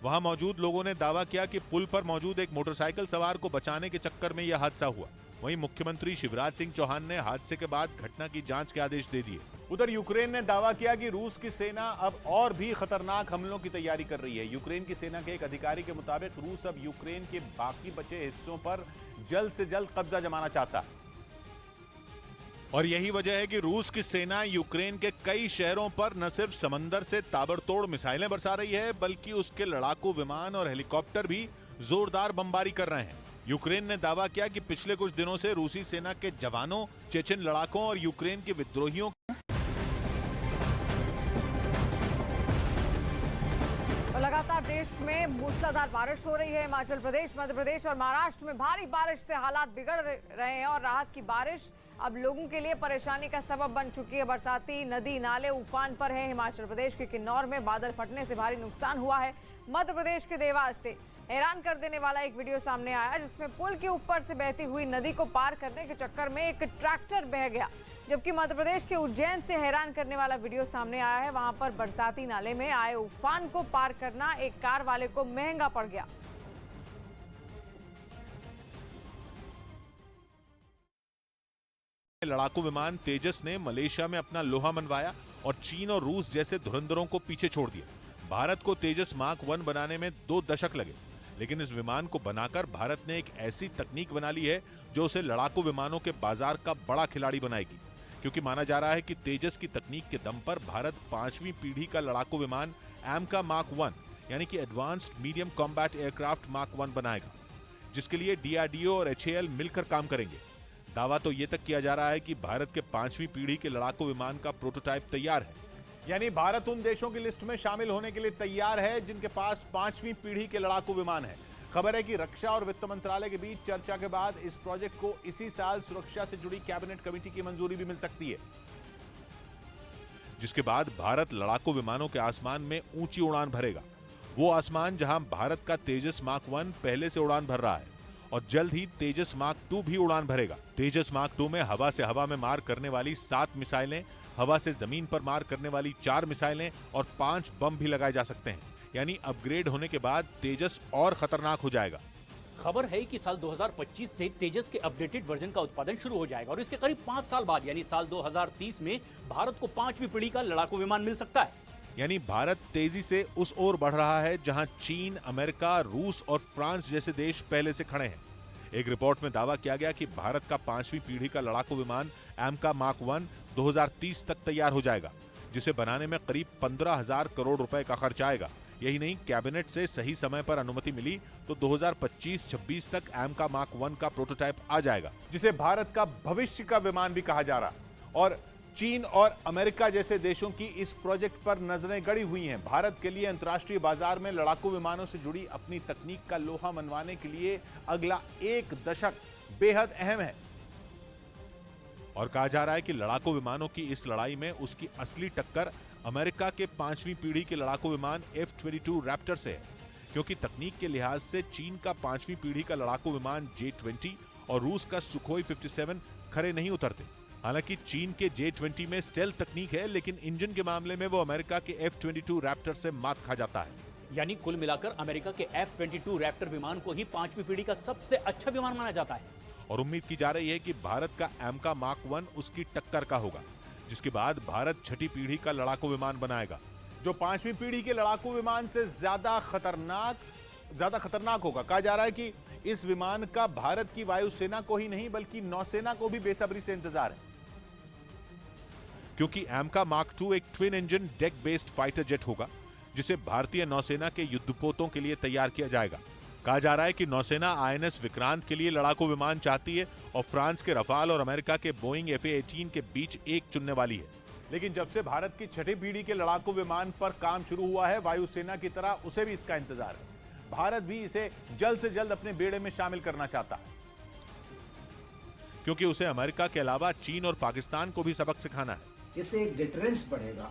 [SPEAKER 2] वहां मौजूद लोगों ने दावा किया कि पुल पर मौजूद एक मोटरसाइकिल सवार को बचाने के चक्कर में यह हादसा हुआ। वहीं मुख्यमंत्री शिवराज सिंह चौहान ने हादसे के बाद घटना की जांच के आदेश दे दिए।
[SPEAKER 1] उधर यूक्रेन ने दावा किया कि रूस की सेना अब और भी खतरनाक हमलों की तैयारी कर रही है। यूक्रेन की सेना के एक अधिकारी के मुताबिक रूस अब यूक्रेन के बाकी बचे हिस्सों पर जल्द से जल्द कब्जा जमाना चाहता है
[SPEAKER 2] और यही वजह है कि रूस की सेना यूक्रेन के कई शहरों पर न सिर्फ समंदर से ताबड़तोड़ मिसाइलें बरसा रही है, बल्कि उसके लड़ाकू विमान और हेलीकॉप्टर भी जोरदार बमबारी कर रहे हैं। यूक्रेन ने दावा किया कि पिछले कुछ दिनों से रूसी सेना के जवानों, चेचेन लड़ाकों और यूक्रेन के विद्रोहियों
[SPEAKER 6] लगातार देश में मूसलाधार बारिश हो रही है। हिमाचल प्रदेश, मध्य प्रदेश और महाराष्ट्र में भारी बारिश से हालात बिगड़ रहे हैं और राहत की बारिश अब लोगों के लिए परेशानी का सबब बन चुकी है। बरसाती नदी नाले उफान पर हैं। हिमाचल प्रदेश के किन्नौर में बादल फटने से भारी नुकसान हुआ है। मध्य प्रदेश के देवास से हैरान कर देने वाला एक वीडियो सामने आया जिसमें पुल के ऊपर से बहती हुई नदी को पार करने के चक्कर में एक ट्रैक्टर बह गया। जबकि मध्य प्रदेश के उज्जैन से हैरान करने वाला वीडियो सामने आया है। वहां पर बरसाती नाले में आए उफान को पार करना एक कार वाले को महंगा पड़ गया।
[SPEAKER 2] लड़ाकू विमान तेजस ने मलेशिया में अपना लोहा मनवाया और चीन और रूस जैसे धुरंधरों को पीछे छोड़ दिया। भारत को तेजस मार्क 1 बनाने में 2 दशक लगे, लेकिन इस विमान को बनाकर भारत ने एक ऐसी तकनीक बना ली है जो उसे लड़ाकू विमानों के बाजार का बड़ा खिलाड़ी बनाएगी, क्योंकि माना जा रहा है कि तेजस की तकनीक के दम पर भारत 5वीं पीढ़ी का लड़ाकू विमान एमका मार्क 1 यानी कि advanced medium combat aircraft mark 1 बनाएगा, जिसके लिए डीआरडीओ और एचएएल मिलकर काम करेंगे। दावा तो ये तक किया जा रहा है कि भारत के 5वीं पीढ़ी के लड़ाकू विमान का प्रोटोटाइप तैयार है।
[SPEAKER 1] यानी भारत उन देशों की लिस्ट में शामिल होने के लिए तैयार है जिनके पास 5वीं पीढ़ी के लड़ाकू विमान है। खबर है कि रक्षा और वित्त मंत्रालय के बीच चर्चा के बाद इस प्रोजेक्ट को इसी साल सुरक्षा से जुड़ी कैबिनेट कमेटी की मंजूरी भी मिल सकती है,
[SPEAKER 2] जिसके बाद भारत लड़ाकू विमानों के आसमान में ऊंची उड़ान भरेगा। वो आसमान जहां भारत का तेजस मार्क 1 पहले से उड़ान भर रहा है और जल्द ही तेजस मार्क 2 भी उड़ान भरेगा। तेजस मार्क 2 में हवा से हवा में मार करने वाली 7 मिसाइलें, हवा से जमीन पर मार करने वाली 4 मिसाइलें और 5 बम भी लगाए जा सकते हैं। यानी अपग्रेड होने के बाद तेजस और खतरनाक हो जाएगा।
[SPEAKER 3] खबर है कि साल 2025 से तेजस के अपडेटेड वर्जन का उत्पादन शुरू हो जाएगा और इसके करीब 5 साल बाद यानी साल 2030 में भारत को 5वीं पीढ़ी का लड़ाकू विमान मिल सकता है।
[SPEAKER 2] यानी भारत तेजी से उस ओर बढ़ रहा है जहां चीन, अमेरिका, रूस और फ्रांस जैसे देश पहले से खड़े हैं। एक रिपोर्ट में दावा किया गया कि भारत का 5वीं पीढ़ी का लड़ाकू विमान एमका मार्क 1 2030 तक तैयार हो जाएगा, जिसे बनाने में करीब 15,000 करोड़ रुपए का खर्च आएगा। यही नहीं, कैबिनेट से सही समय पर अनुमति मिली तो 2025-26 तक एमका मार्क 1 का प्रोटोटाइप आ जाएगा,
[SPEAKER 1] जिसे भारत का भविष्य का विमान भी कहा जा रहा है। और चीन और अमेरिका जैसे देशों की इस प्रोजेक्ट पर नजरें गड़ी हुई हैं। भारत के लिए अंतर्राष्ट्रीय बाजार में लड़ाकू विमानों से जुड़ी अपनी तकनीक का लोहा मनवाने के लिए अगला 1 दशक बेहद अहम है।
[SPEAKER 2] और कहा जा रहा है कि लड़ाकू विमानों की इस लड़ाई में उसकी असली टक्कर अमेरिका के 5वीं पीढ़ी के लड़ाकू विमान F-22 रैप्टर से है, क्योंकि तकनीक के लिहाज से चीन का 5वीं पीढ़ी का लड़ाकू विमान J-20 और रूस का सुखोई 57 खरे नहीं उतरते। हालांकि चीन के J-20 में स्टेल्थ तकनीक है, लेकिन इंजन के मामले में वो अमेरिका के F-22 रैप्टर से मात खा जाता है।
[SPEAKER 3] यानी कुल मिलाकर अमेरिका के F-22 रैप्टर विमान को ही 5वीं पीढ़ी का सबसे अच्छा विमान माना जाता है।
[SPEAKER 2] और उम्मीद की जा रही है कि भारत का एमका मार्क 1 उसकी टक्कर का होगा, जिसके बाद भारत 6ठी पीढ़ी का लड़ाकू विमान बनाएगा,
[SPEAKER 1] जो 5वीं पीढ़ी के लड़ाकू विमान से ज्यादा खतरनाक होगा। कहा जा रहा है कि इस विमान का भारत की वायुसेना को ही नहीं बल्कि नौसेना को भी बेसब्री से इंतजार है,
[SPEAKER 2] क्योंकि एमका मार्क 2 एक twin engine deck based fighter jet होगा, जिसे भारतीय नौसेना के युद्धपोतों के लिए तैयार किया जाएगा। कहा जा रहा है कि नौसेना INS विक्रांत के लिए लड़ाकू विमान चाहती है और फ्रांस के रफाल और अमेरिका के बोइंग FA-18 के बीच एक चुनने वाली है।
[SPEAKER 1] लेकिन जब से भारत की 6ठी पीढ़ी के लड़ाकू विमान पर काम शुरू हुआ है, वायुसेना की तरह उसे भी इसका इंतजार है। भारत भी इसे जल्द से जल्द अपने बेड़े में शामिल करना चाहता है,
[SPEAKER 2] क्योंकि उसे अमेरिका के अलावा चीन और पाकिस्तान को भी सबक सिखाना है।
[SPEAKER 4] इससे एक डिटरेंस बढ़ेगा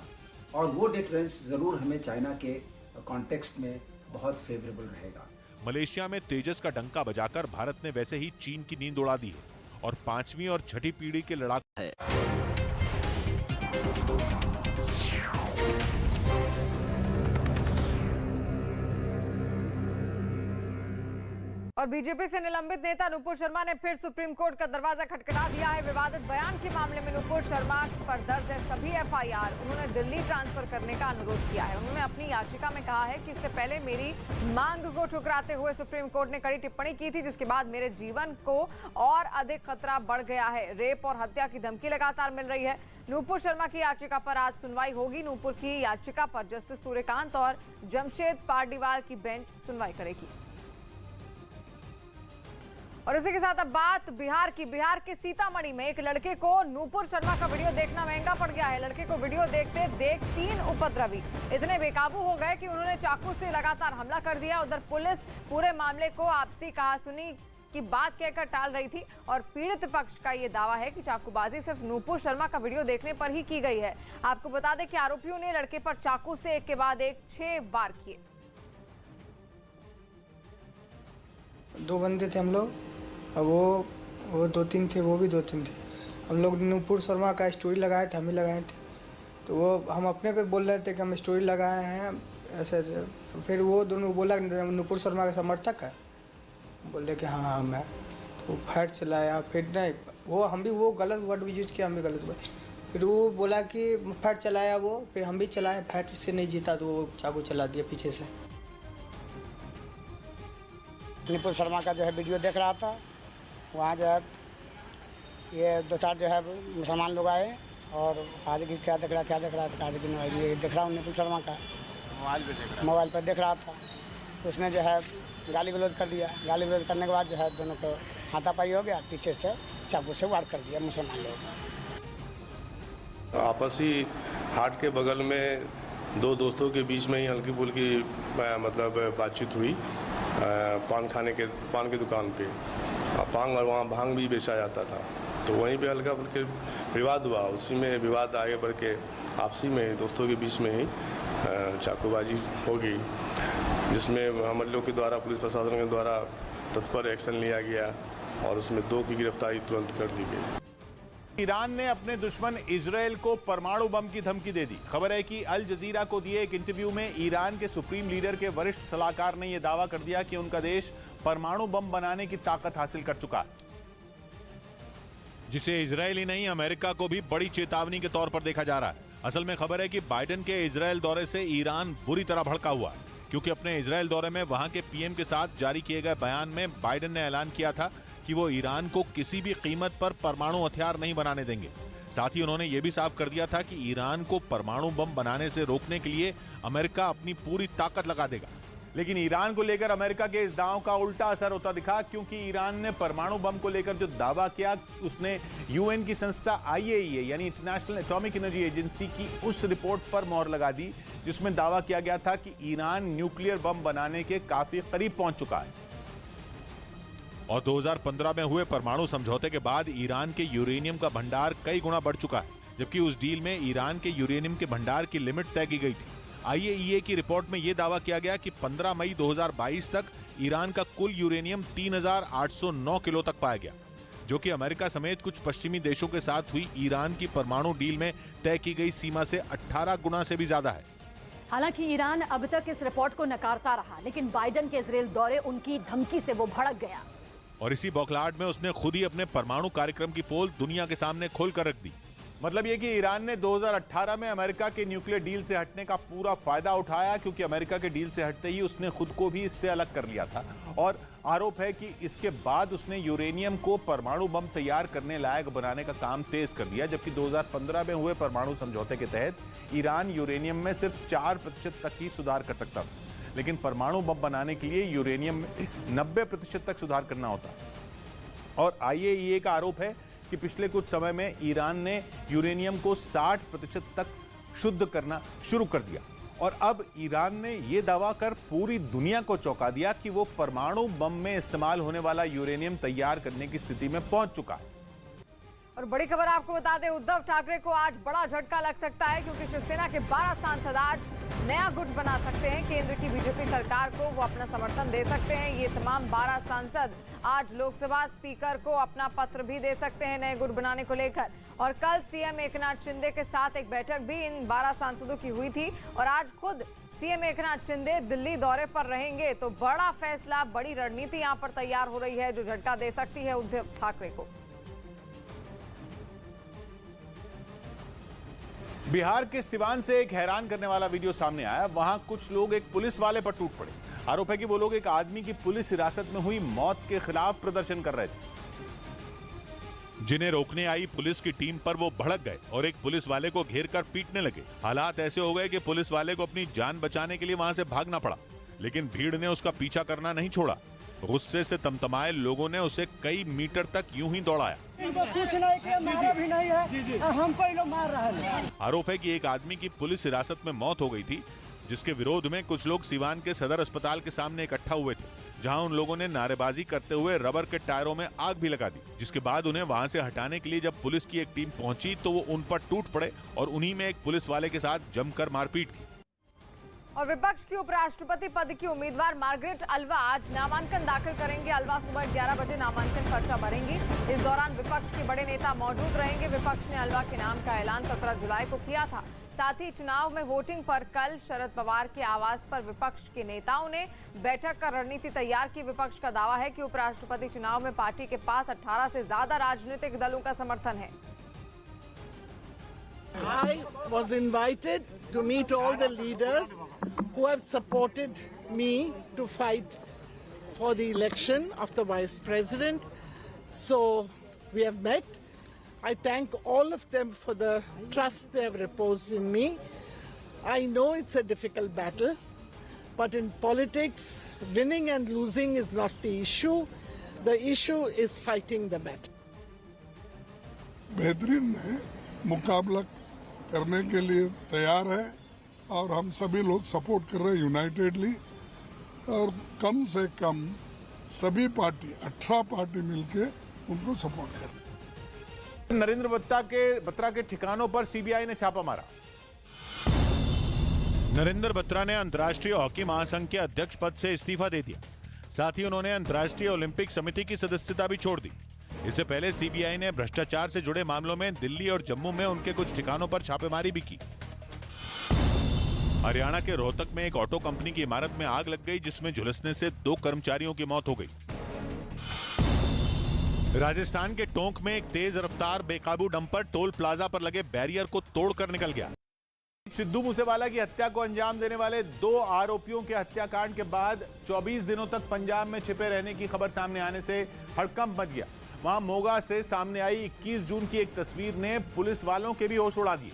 [SPEAKER 4] और वो डिटरेंस जरूर हमें चाइना के कॉन्टेक्स्ट में बहुत फेवरेबल रहेगा।
[SPEAKER 2] मलेशिया में तेजस का डंका बजाकर भारत ने वैसे ही चीन की नींद उड़ा दी है और 5वीं और 6ठी पीढ़ी के लड़ाकू है।
[SPEAKER 6] और बीजेपी से निलंबित नेता नुपुर शर्मा ने फिर सुप्रीम कोर्ट का दरवाजा खटखटा दिया है। विवादित बयान के मामले में नुपुर शर्मा पर दर्ज है सभी FIR। उन्होंने दिल्ली ट्रांसफर करने का अनुरोध किया है। उन्होंने अपनी याचिका में कहा है कि इससे पहले मेरी मांग को ठुकराते हुए सुप्रीम कोर्ट ने कड़ी टिप्पणी की थी, जिसके बाद मेरे जीवन को और अधिक खतरा बढ़ गया है। रेप और हत्या की धमकी लगातार मिल रही है। नुपुर शर्मा की याचिका पर आज सुनवाई होगी। नुपुर की याचिका पर जस्टिस सूर्यकांत और जमशेद पारडीवाल की बेंच सुनवाई करेगी। और इसी के साथ अब बात बिहार की। बिहार के सीतामढ़ी में एक लड़के को नुपुर शर्मा का वीडियो देखना महंगा पड़ गया है। लड़के को वीडियो देखते देख 3 उपद्रवी इतने बेकाबू हो गए कि उन्होंने चाकू से लगातार हमला कर दिया। उधर पुलिस पूरे मामले को आपसी कहासुनी की बात कहकर टाल रही थी और पीड़ित पक्ष का ये दावा है कि चाकूबाजी सिर्फ नुपुर शर्मा का वीडियो देखने पर ही की गई है। आपको बता दें कि आरोपियों ने लड़के पर चाकू से एक के बाद एक 6 वार किए।
[SPEAKER 12] 2 बंदे थे हम लोग, अब वो 2-3 थे, वो भी 2-3 थे। हम लोग नुपुर शर्मा का स्टोरी लगाए थे, हम ही लगाए थे। तो वो हम अपने पे बोल रहे थे कि हम स्टोरी लगाए हैं ऐसे ऐसे। फिर वो दोनों बोला नुपुर शर्मा का समर्थक है, बोले कि हाँ मैं। तो फायर चलाया, फिर नहीं वो हम भी वो गलत वर्ड भी यूज किया, हम भी गलत वर्ड। फिर वो बोला कि फैट चलाया वो, फिर हम भी चलाए, फैट से नहीं जीता तो वो चाकू चला दिया पीछे से।
[SPEAKER 13] निपुण शर्मा का जो है वीडियो देख रहा था, वहाँ जो है ये 2-4 जो है मुसलमान लोग आए और आज की क्या देख रहा था, आज की ये देख रहा हूँ निपुण शर्मा का मोबाइल पर देख रहा था। उसने जो है गाली गलौज कर दिया, गाली गलौज करने के बाद जो है दोनों को हाथापाई हो गया, पीछे से चाकू से वार कर दिया मुसलमान लोग।
[SPEAKER 14] आपसी हाट के बगल में दो दोस्तों के बीच में ही हल्की फुल्की मतलब बातचीत हुई पान की दुकान पे। पान और वहाँ भांग भी बेचा जाता था, तो वहीं पे हल्का फुल्के विवाद हुआ। उसी में विवाद आगे बढ़ के आपसी में दोस्तों के बीच में ही चाकूबाजी हो गई, जिसमें हमारे लोग के द्वारा पुलिस प्रशासन के द्वारा तत्पर एक्शन लिया गया और उसमें 2 की गिरफ्तारी तुरंत कर दी गई।
[SPEAKER 1] ईरान ने अपने दुश्मन इजरायल को परमाणु बम की धमकी दे दी। खबर है कि अल जजीरा को दिए एक इंटरव्यू में ईरान के सुप्रीम लीडर के वरिष्ठ सलाहकार ने यह दावा कर दिया कि उनका देश परमाणु बम बनाने की ताकत हासिल कर चुका है,
[SPEAKER 2] जिसे इजरायल ही नहीं अमेरिका को भी बड़ी चेतावनी के तौर पर देखा जा रहा है। असल में खबर है कि बाइडेन के इजरायल दौरे से ईरान बुरी तरह भड़का हुआ है, क्योंकि अपने इजरायल दौरे में वहां के पीएम के साथ जारी किए गए बयान में बाइडेन ने ऐलान किया था कि वो ईरान को किसी भी कीमत पर परमाणु हथियार नहीं बनाने देंगे। साथ ही उन्होंने ये भी साफ कर दिया था कि ईरान को परमाणु बम बनाने से रोकने के लिए अमेरिका अपनी पूरी ताकत लगा देगा।
[SPEAKER 1] लेकिन ईरान को लेकर अमेरिका के इस दांव का उल्टा असर होता दिखा, क्योंकि ईरान ने परमाणु बम को लेकर जो दावा किया, उसने यूएन की संस्था IAEA यानी इंटरनेशनल एटॉमिक एनर्जी एजेंसी की उस रिपोर्ट पर मोहर लगा दी जिसमें दावा किया गया था कि ईरान न्यूक्लियर बम बनाने के काफी करीब पहुंच चुका है।
[SPEAKER 2] और 2015 में हुए परमाणु समझौते के बाद ईरान के यूरेनियम का भंडार कई गुना बढ़ चुका है, जबकि उस डील में ईरान के यूरेनियम के भंडार की लिमिट तय की गई थी। IAEA की रिपोर्ट में यह दावा किया गया कि 15 मई 2022 तक ईरान का कुल यूरेनियम 3809 किलो तक पाया गया, जो कि अमेरिका समेत कुछ पश्चिमी देशों के साथ हुई ईरान की परमाणु डील में तय की गई सीमा से 18 गुना से भी ज्यादा है।
[SPEAKER 5] हालांकि ईरान अब तक इस रिपोर्ट को नकारता रहा, लेकिन बाइडेन के इजरायल दौरे उनकी धमकी से वो भड़क गया
[SPEAKER 2] और इसी बौखलाहट में उसने खुद ही अपने परमाणु कार्यक्रम की पोल दुनिया के सामने खोलकर रख दी।
[SPEAKER 1] मतलब ये कि ईरान ने 2018 में अमेरिका के न्यूक्लियर डील से हटने का पूरा फायदा उठाया, क्योंकि अमेरिका के डील से हटते ही उसने खुद को भी इससे अलग कर लिया था। और आरोप है कि इसके बाद उसने यूरेनियम को परमाणु बम तैयार करने लायक बनाने का काम तेज कर दिया, जबकि 2015 में हुए परमाणु समझौते के तहत ईरान यूरेनियम में सिर्फ 4% तक ही सुधार कर सकता था, लेकिन परमाणु बम बनाने के लिए यूरेनियम में 90% तक सुधार करना होता। और IAEA का आरोप है कि पिछले कुछ समय में ईरान ने यूरेनियम को 60% तक शुद्ध करना शुरू कर दिया, और अब ईरान ने यह दावा कर पूरी दुनिया को चौंका दिया कि वो परमाणु बम में इस्तेमाल होने वाला यूरेनियम तैयार करने की स्थिति में पहुंच चुका है।
[SPEAKER 6] और बड़ी खबर आपको बता दें, उद्धव ठाकरे को आज बड़ा झटका लग सकता है, क्योंकि शिवसेना के 12 सांसद आज नया गुट बना सकते हैं। केंद्र की बीजेपी सरकार को वो अपना समर्थन दे सकते हैं। ये तमाम 12 सांसद आज लोकसभा स्पीकर को अपना पत्र भी दे सकते हैं नए गुट बनाने को लेकर। और कल सीएम एकनाथ शिंदे के साथ एक बैठक भी इन 12 सांसदों की हुई थी, और आज खुद सीएम एकनाथ शिंदे दिल्ली दौरे पर रहेंगे। तो बड़ा फैसला, बड़ी रणनीति यहाँ पर तैयार हो रही है, जो झटका दे सकती है उद्धव ठाकरे को।
[SPEAKER 1] बिहार के सिवान से एक हैरान करने वाला वीडियो सामने आया। वहां कुछ लोग एक पुलिस वाले पर टूट पड़े। आरोप है कि वो लोग एक आदमी की पुलिस हिरासत में हुई मौत के खिलाफ प्रदर्शन कर रहे थे,
[SPEAKER 2] जिन्हें रोकने आई पुलिस की टीम पर वो भड़क गए और एक पुलिस वाले को घेर कर पीटने लगे। हालात ऐसे हो गए कि पुलिस वाले को अपनी जान बचाने के लिए वहां से भागना पड़ा, लेकिन भीड़ ने उसका पीछा करना नहीं छोड़ा। गुस्से से तमतमाए लोगों ने उसे कई मीटर तक यूं ही दौड़ाया।
[SPEAKER 15] कुछ नहीं किया, मारा भी नहीं है, हमको ही लोग मार रहे हैं।
[SPEAKER 2] आरोप है कि एक आदमी की पुलिस हिरासत में मौत हो गई थी, जिसके विरोध में कुछ लोग सिवान के सदर अस्पताल के सामने इकट्ठा हुए थे, जहां उन लोगों ने नारेबाजी करते हुए रबर के टायरों में आग भी लगा दी। जिसके बाद उन्हें वहां से हटाने के लिए जब पुलिस की एक टीम पहुंची तो वो उन पर टूट पड़े और उन्हीं में एक पुलिस वाले के साथ जमकर मारपीट की।
[SPEAKER 6] और विपक्ष की उपराष्ट्रपति पद की उम्मीदवार मार्गरेट अल्वा आज नामांकन दाखिल करेंगे। अल्वा सुबह 11 बजे नामांकन पर्चा भरेंगी। इस दौरान विपक्ष के बड़े नेता मौजूद रहेंगे। विपक्ष ने अल्वा के नाम का ऐलान 17 जुलाई को किया था। साथ ही चुनाव में वोटिंग पर कल शरद पवार के आवास पर विपक्ष के नेताओं ने बैठक कर रणनीति तैयार की। विपक्ष का दावा है कि उपराष्ट्रपति चुनाव में पार्टी के पास 18 से ज्यादा राजनीतिक दलों का समर्थन है।
[SPEAKER 15] I was invited to meet all the leaders who have supported me to fight for the election of the Vice President. So we have met. I thank all of them for the trust they have reposed in me. I know it's a difficult battle, but in politics, winning and losing is not the issue. The issue is fighting the battle.
[SPEAKER 9] बेहतरीन है, मुकाबला करने के लिए तैयार है और हम सभी लोग सपोर्ट कर रहे हैं यूनाइटेडली और कम से कम सभी पार्टी 18 पार्टी मिलके उनको सपोर्ट कर रहे हैं।
[SPEAKER 1] नरेंद्र बत्रा के ठिकानों पर सीबीआई ने छापा मारा।
[SPEAKER 2] नरेंद्र बत्रा ने अंतर्राष्ट्रीय हॉकी महासंघ के अध्यक्ष पद से इस्तीफा दे दिया। साथ ही उन्होंने अंतर्राष्ट्रीय ओलंपिक समिति की सदस्यता भी छोड़ दी। इससे पहले सीबीआई ने भ्रष्टाचार से जुड़े मामलों में दिल्ली और जम्मू में उनके कुछ ठिकानों पर छापेमारी भी की। हरियाणा के रोहतक में एक ऑटो कंपनी की इमारत में आग लग गई, जिसमें झुलसने से 2 कर्मचारियों की मौत हो गई। राजस्थान के टोंक में एक तेज रफ्तार बेकाबू डंपर टोल प्लाजा पर लगे बैरियर को तोड़कर निकल गया।
[SPEAKER 1] सिद्धू मूसेवाला की हत्या को अंजाम देने वाले 2 आरोपियों के हत्याकांड के बाद 24 दिनों तक पंजाब में छिपे रहने की खबर सामने आने से हड़कंप मच गया। वहां मोगा से सामने आई 21 जून की एक तस्वीर ने पुलिस वालों के भी होश उड़ा दिए,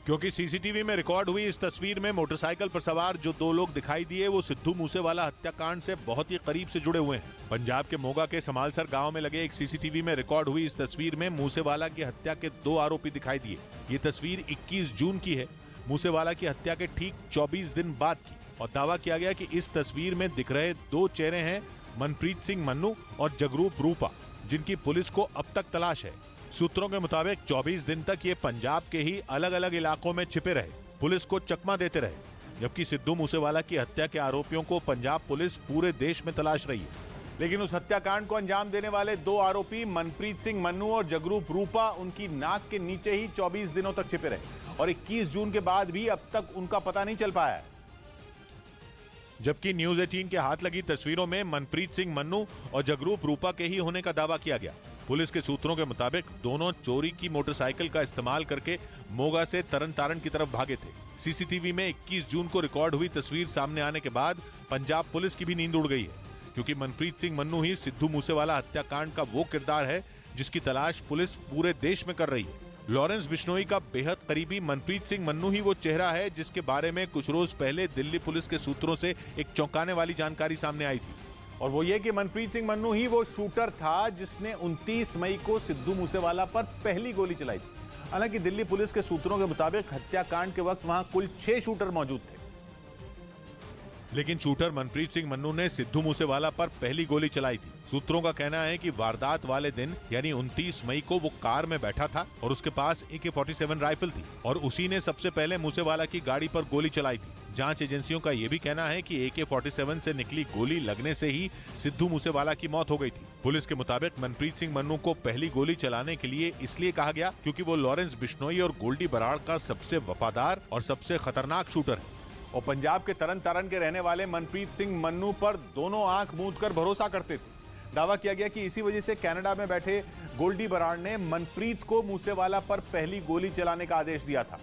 [SPEAKER 2] क्योंकि सीसीटीवी में रिकॉर्ड हुई इस तस्वीर में मोटरसाइकिल पर सवार जो 2 लोग दिखाई दिए वो सिद्धू मूसेवाला हत्याकांड से बहुत ही करीब से जुड़े हुए हैं। पंजाब के मोगा के समालसर गांव में लगे एक सीसीटीवी में रिकॉर्ड हुई इस तस्वीर में मूसेवाला की हत्या के 2 आरोपी दिखाई दिए। ये तस्वीर 21 जून की है, मूसेवाला की हत्या के ठीक 24 दिन बाद की, और दावा किया गया कि इस तस्वीर में दिख रहे 2 चेहरे हैं मनप्रीत सिंह मन्नू और जगरूप रूपा, जिनकी पुलिस को अब तक तलाश है। सूत्रों के मुताबिक 24 दिन तक ये पंजाब के ही अलग अलग इलाकों में छिपे रहे, पुलिस को चकमा देते रहे, जबकि सिद्धू मूसेवाला की हत्या के आरोपियों को पंजाब पुलिस पूरे देश में तलाश रही है।
[SPEAKER 1] लेकिन उस हत्याकांड को अंजाम देने वाले 2 आरोपी मनप्रीत सिंह मन्नू और जगरूप रूपा उनकी नाक के नीचे ही 24 दिनों तक छिपे रहे और 21 जून के बाद भी अब तक उनका पता नहीं चल पाया है।
[SPEAKER 2] जबकि न्यूज 18 के हाथ लगी तस्वीरों में मनप्रीत सिंह मन्नू और जगरूप रूपा के ही होने का दावा किया गया। पुलिस के सूत्रों के मुताबिक दोनों चोरी की मोटरसाइकिल का इस्तेमाल करके मोगा से तरन तारण की तरफ भागे थे। सीसीटीवी में 21 जून को रिकॉर्ड हुई तस्वीर सामने आने के बाद पंजाब पुलिस की भी नींद उड़ गई है, क्योंकि मनप्रीत सिंह मन्नू ही सिद्धू मूसेवाला हत्याकांड का वो किरदार है जिसकी तलाश पुलिस पूरे देश में कर रही है। लॉरेंस बिश्नोई का बेहद करीबी मनप्रीत सिंह मन्नू ही वो चेहरा है जिसके बारे में कुछ रोज पहले दिल्ली पुलिस के सूत्रों से एक चौंकाने वाली जानकारी सामने आई थी,
[SPEAKER 1] और वो ये कि मनप्रीत सिंह मन्नू ही वो शूटर था जिसने 29 मई को सिद्धू मूसेवाला पर पहली गोली चलाई थी। हालांकि दिल्ली पुलिस के सूत्रों के मुताबिक हत्याकांड के वक्त वहां कुल 6 शूटर मौजूद थे,
[SPEAKER 2] लेकिन शूटर मनप्रीत सिंह मन्नू ने सिद्धू मूसेवाला पर पहली गोली चलाई थी। सूत्रों का कहना है कि वारदात वाले दिन यानी 29 मई को वो कार में बैठा था और उसके पास AK-47 राइफल थी और उसी ने सबसे पहले मूसेवाला की गाड़ी पर गोली चलाई थी। जांच एजेंसियों का यह भी कहना है कि AK-47 से निकली गोली लगने से ही सिद्धू मूसेवाला की मौत हो गई थी। पुलिस के मुताबिक मनप्रीत सिंह मन्नू को पहली गोली चलाने के लिए इसलिए कहा गया क्योंकि वो लॉरेंस बिश्नोई और गोल्डी बराड़ का सबसे वफादार और सबसे खतरनाक शूटर है।
[SPEAKER 1] और पंजाब के तरन तारण के रहने वाले मनप्रीत सिंह मन्नू पर दोनों आंख मूंद कर भरोसा करते थे। दावा किया गया कि इसी वजह से कनाडा में बैठे गोल्डी बराड़ ने मनप्रीत को मूसेवाला पर पहली गोली चलाने का आदेश दिया था,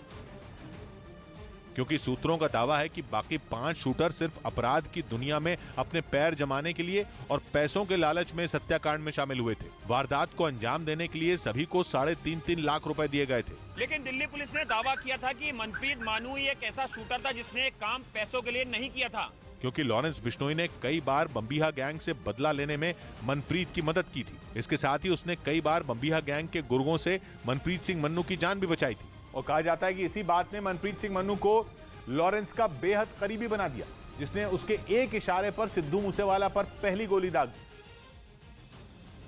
[SPEAKER 2] क्योंकि सूत्रों का दावा है कि बाकी 5 शूटर सिर्फ अपराध की दुनिया में अपने पैर जमाने के लिए और पैसों के लालच में इस हत्याकांड में शामिल हुए थे। वारदात को अंजाम देने के लिए सभी को 3.5 लाख रुपए दिए गए थे।
[SPEAKER 16] लेकिन दिल्ली पुलिस ने दावा किया था कि मनप्रीत मानू एक ऐसा शूटर था जिसने काम पैसों के लिए नहीं किया था,
[SPEAKER 2] क्योंकि लॉरेंस बिश्नोई ने कई बार बम्बीहा गैंग से बदला लेने में मनप्रीत की मदद की थी। इसके साथ ही उसने कई बार बम्बीहा गैंग के गुर्गों से मनप्रीत सिंह मन्नू की जान भी बचाई थी।
[SPEAKER 1] और कहा जाता है कि इसी बात ने मनप्रीत सिंह मन्नू को लॉरेंस का बेहद करीबी बना दिया, जिसने उसके एक इशारे पर सिद्धू मूसेवाला पर पहली गोली दाग दी,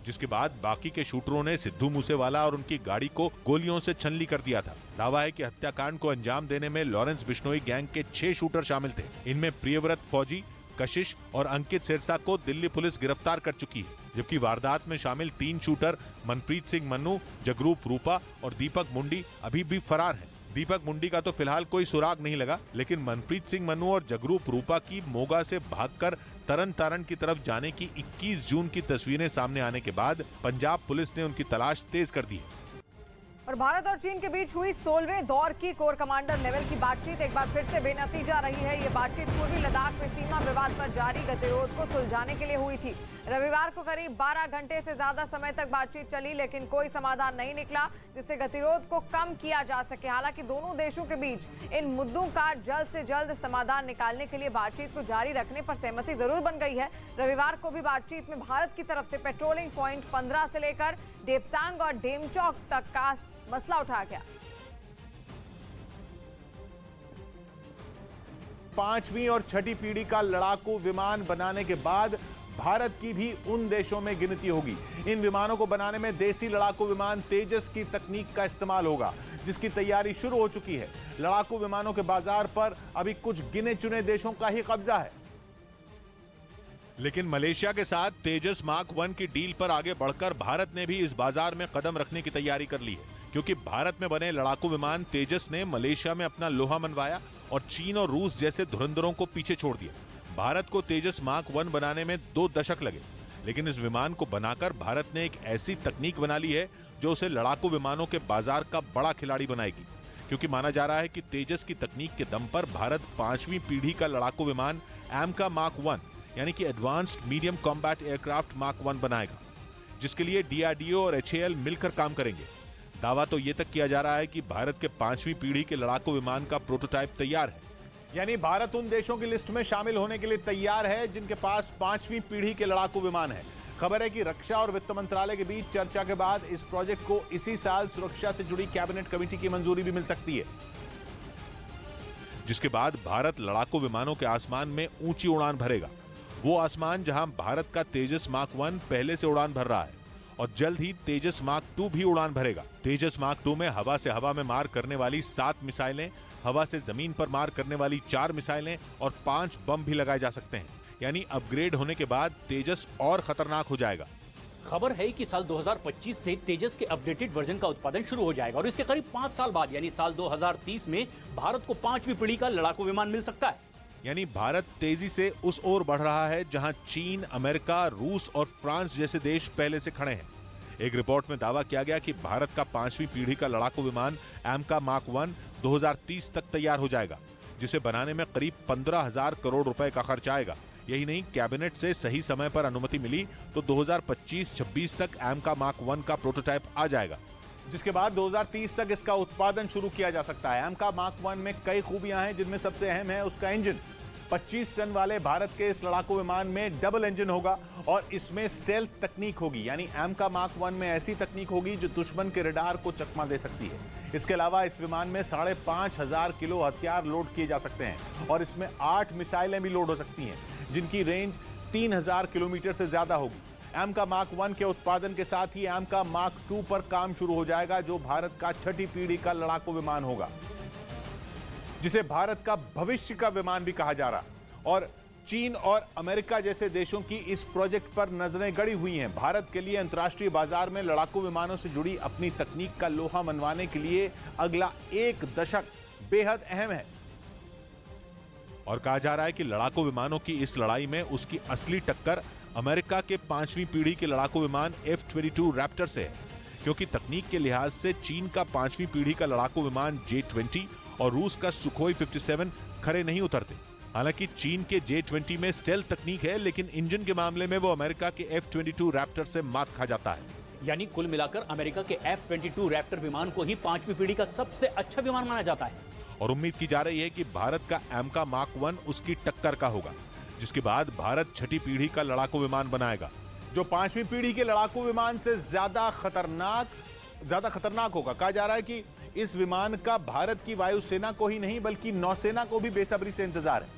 [SPEAKER 2] जिसके बाद बाकी के शूटरों ने सिद्धू मूसेवाला और उनकी गाड़ी को गोलियों से छलनी कर दिया था। दावा है कि हत्याकांड को अंजाम देने में लॉरेंस बिश्नोई गैंग के 6 शूटर शामिल थे। इनमें प्रियव्रत फौजी, कशिश और अंकित सिरसा को दिल्ली पुलिस गिरफ्तार कर चुकी है, जबकि वारदात में शामिल 3 शूटर मनप्रीत सिंह मन्नू, जगरूप रूपा और दीपक मुंडी अभी भी फरार हैं। दीपक मुंडी का तो फिलहाल कोई सुराग नहीं लगा, लेकिन मनप्रीत सिंह मन्नू और जगरूप रूपा की मोगा से भागकर तरन तारण की तरफ जाने की 21 जून की तस्वीरें सामने आने के बाद पंजाब पुलिस ने उनकी तलाश तेज कर दी है।
[SPEAKER 6] और भारत और चीन के बीच हुई 16वें दौर की कोर कमांडर लेवल की बातचीत एक बार फिर से बेनतीजा रही है। ये बातचीत पूर्वी लद्दाख में सीमा विवाद पर जारी गतिरोध को सुलझाने के लिए हुई थी। रविवार को करीब 12 घंटे से ज्यादा समय तक बातचीत चली, लेकिन कोई समाधान नहीं निकला जिससे गतिरोध को कम किया जा सके। हालांकि दोनों देशों के बीच इन मुद्दों का जल्द से जल्द समाधान निकालने के लिए बातचीत को जारी रखने पर सहमति जरूर बन गई है। रविवार को भी बातचीत में भारत की तरफ से पेट्रोलिंग पॉइंट 15 से लेकर डेपसांग और डेमचौक तक का मसला उठाया गया।
[SPEAKER 1] 5वीं और 6ठी पीढ़ी का लड़ाकू विमान बनाने के बाद भारत की भी उन देशों में गिनती होगी। इन विमानों को बनाने में देसी लड़ाकू विमान तेजस की तकनीक का इस्तेमाल होगा, जिसकी तैयारी शुरू हो चुकी है। लड़ाकू विमानों के बाजार पर अभी कुछ गिने चुने देशों का ही कब्जा है।
[SPEAKER 2] लेकिन मलेशिया के साथ तेजस मार्क 1 की डील पर आगे बढ़कर भारत ने भी इस बाजार में कदम रखने की तैयारी कर ली है, क्योंकि भारत में बने लड़ाकू विमान तेजस ने मलेशिया में अपना लोहा मनवाया और चीन और रूस जैसे धुरंधरों को पीछे छोड़ दिया। भारत को तेजस मार्क 1 बनाने में 2 दशक लगे, लेकिन इस विमान को बनाकर भारत ने एक ऐसी तकनीक बना ली है जो उसे लड़ाकू विमानों के बाजार का बड़ा खिलाड़ी बनाएगी। क्योंकि माना जा रहा है कि तेजस की तकनीक के दम पर भारत 5वीं पीढ़ी का लड़ाकू विमान एमका मार्क 1 यानी कि advanced medium combat aircraft mark 1 बनाएगा, जिसके लिए डीआरडीओ और एचएएल मिलकर काम करेंगे। दावा तो यह तक किया जा रहा है कि भारत के 5वीं पीढ़ी के लड़ाकू विमान का प्रोटोटाइप तैयार है।
[SPEAKER 1] यानी भारत उन देशों की लिस्ट में शामिल होने के लिए तैयार है जिनके पास 5वीं पीढ़ी के लड़ाकू विमान है। खबर है कि रक्षा और वित्त मंत्रालय के बीच चर्चा के बाद इस प्रोजेक्ट को इसी साल सुरक्षा से जुड़ी कैबिनेट कमेटी की मंजूरी भी मिल सकती है,
[SPEAKER 2] जिसके बाद भारत लड़ाकू विमानों के आसमान में ऊंची उड़ान भरेगा। वो आसमान जहां भारत का तेजस मार्क 1 पहले से उड़ान भर रहा है और जल्द ही तेजस मार्क 2 भी उड़ान भरेगा। तेजस मार्क 2 में हवा से हवा में मार करने वाली 7 मिसाइलें, हवा से जमीन पर मार करने वाली 4 मिसाइलें और 5 बम भी लगाए जा सकते हैं। यानी अपग्रेड होने के बाद तेजस और खतरनाक हो जाएगा।
[SPEAKER 3] खबर है कि साल 2025 से तेजस के अपडेटेड वर्जन का उत्पादन शुरू हो जाएगा और इसके करीब 5 साल बाद यानी साल 2030 में भारत को 5वीं पीढ़ी का लड़ाकू विमान मिल सकता है।
[SPEAKER 2] यानी भारत तेजी से उस ओर बढ़ रहा है जहां चीन, अमेरिका, रूस और फ्रांस जैसे देश पहले से खड़े हैं। एक रिपोर्ट में दावा किया गया कि भारत का 5वीं पीढ़ी का लड़ाकू विमान एमका मार्क 1 2030 तक तैयार हो जाएगा, जिसे बनाने में करीब 15,000 करोड़ रुपए का खर्च आएगा। यही नहीं, कैबिनेट से सही समय पर अनुमति मिली तो 2025-26 तक एमका मार्क 1 का प्रोटोटाइप आ जाएगा,
[SPEAKER 1] जिसके बाद 2030 तक इसका उत्पादन शुरू किया जा सकता है। एमका मार्क 1 में कई खूबियां हैं, जिनमें सबसे अहम है उसका इंजन। 25 टन वाले भारत के इस लड़ाकू विमान में डबल इंजन होगा और इसमें स्टेल्थ तकनीक होगी। यानी एमका मार्क 1 में ऐसी तकनीक होगी जो दुश्मन के रडार को चकमा दे सकती है। इसके अलावा इस विमान में 5,500 किलो हथियार लोड किए जा सकते हैं और इसमें 8 मिसाइलें भी लोड हो सकती हैं, जिनकी रेंज 3,000 किलोमीटर से ज्यादा होगी। एमका मार्क 1 के उत्पादन के साथ ही एमका मार्क 2 पर काम शुरू हो जाएगा, जो भारत का 6ठी पीढ़ी का लड़ाकू विमान होगा, जिसे भारत का भविष्य का विमान भी कहा जा रहा। और चीन और अमेरिका जैसे देशों की इस प्रोजेक्ट पर नजरें गड़ी हुई हैं। भारत के लिए अंतर्राष्ट्रीय बाजार में लड़ाकू विमानों से जुड़ी अपनी तकनीक का लोहा मनवाने के लिए अगला 1 दशक बेहद अहम है।
[SPEAKER 2] और कहा जा रहा है कि लड़ाकू विमानों की इस लड़ाई में उसकी असली टक्कर अमेरिका के 5वीं पीढ़ी के लड़ाकू विमान F-22 रैप्टर से है, क्योंकि तकनीक के लिहाज से चीन का 5वीं पीढ़ी का लड़ाकू विमान J-20 और रूस का सुखोई 57 खरे नहीं उतरते। हालांकि चीन के J-20 में स्टेल्थ तकनीक है, लेकिन इंजन के मामले में वो अमेरिका के F-22 रैप्टर से मात खा जाता है।
[SPEAKER 3] यानी कुल मिलाकर अमेरिका के F-22 रैप्टर विमान को ही 5वीं पीढ़ी का सबसे अच्छा विमान माना जाता है।
[SPEAKER 2] और उम्मीद की जा रही है कि भारत का एमका मार्क 1 उसकी टक्कर का होगा, जिसके बाद भारत 6ठी पीढ़ी का लड़ाकू विमान बनाएगा,
[SPEAKER 1] जो 5वीं पीढ़ी के लड़ाकू विमान से ज्यादा खतरनाक होगा। कहा जा रहा है कि इस विमान का भारत की वायुसेना को ही नहीं बल्कि नौसेना को भी बेसब्री से इंतजार है,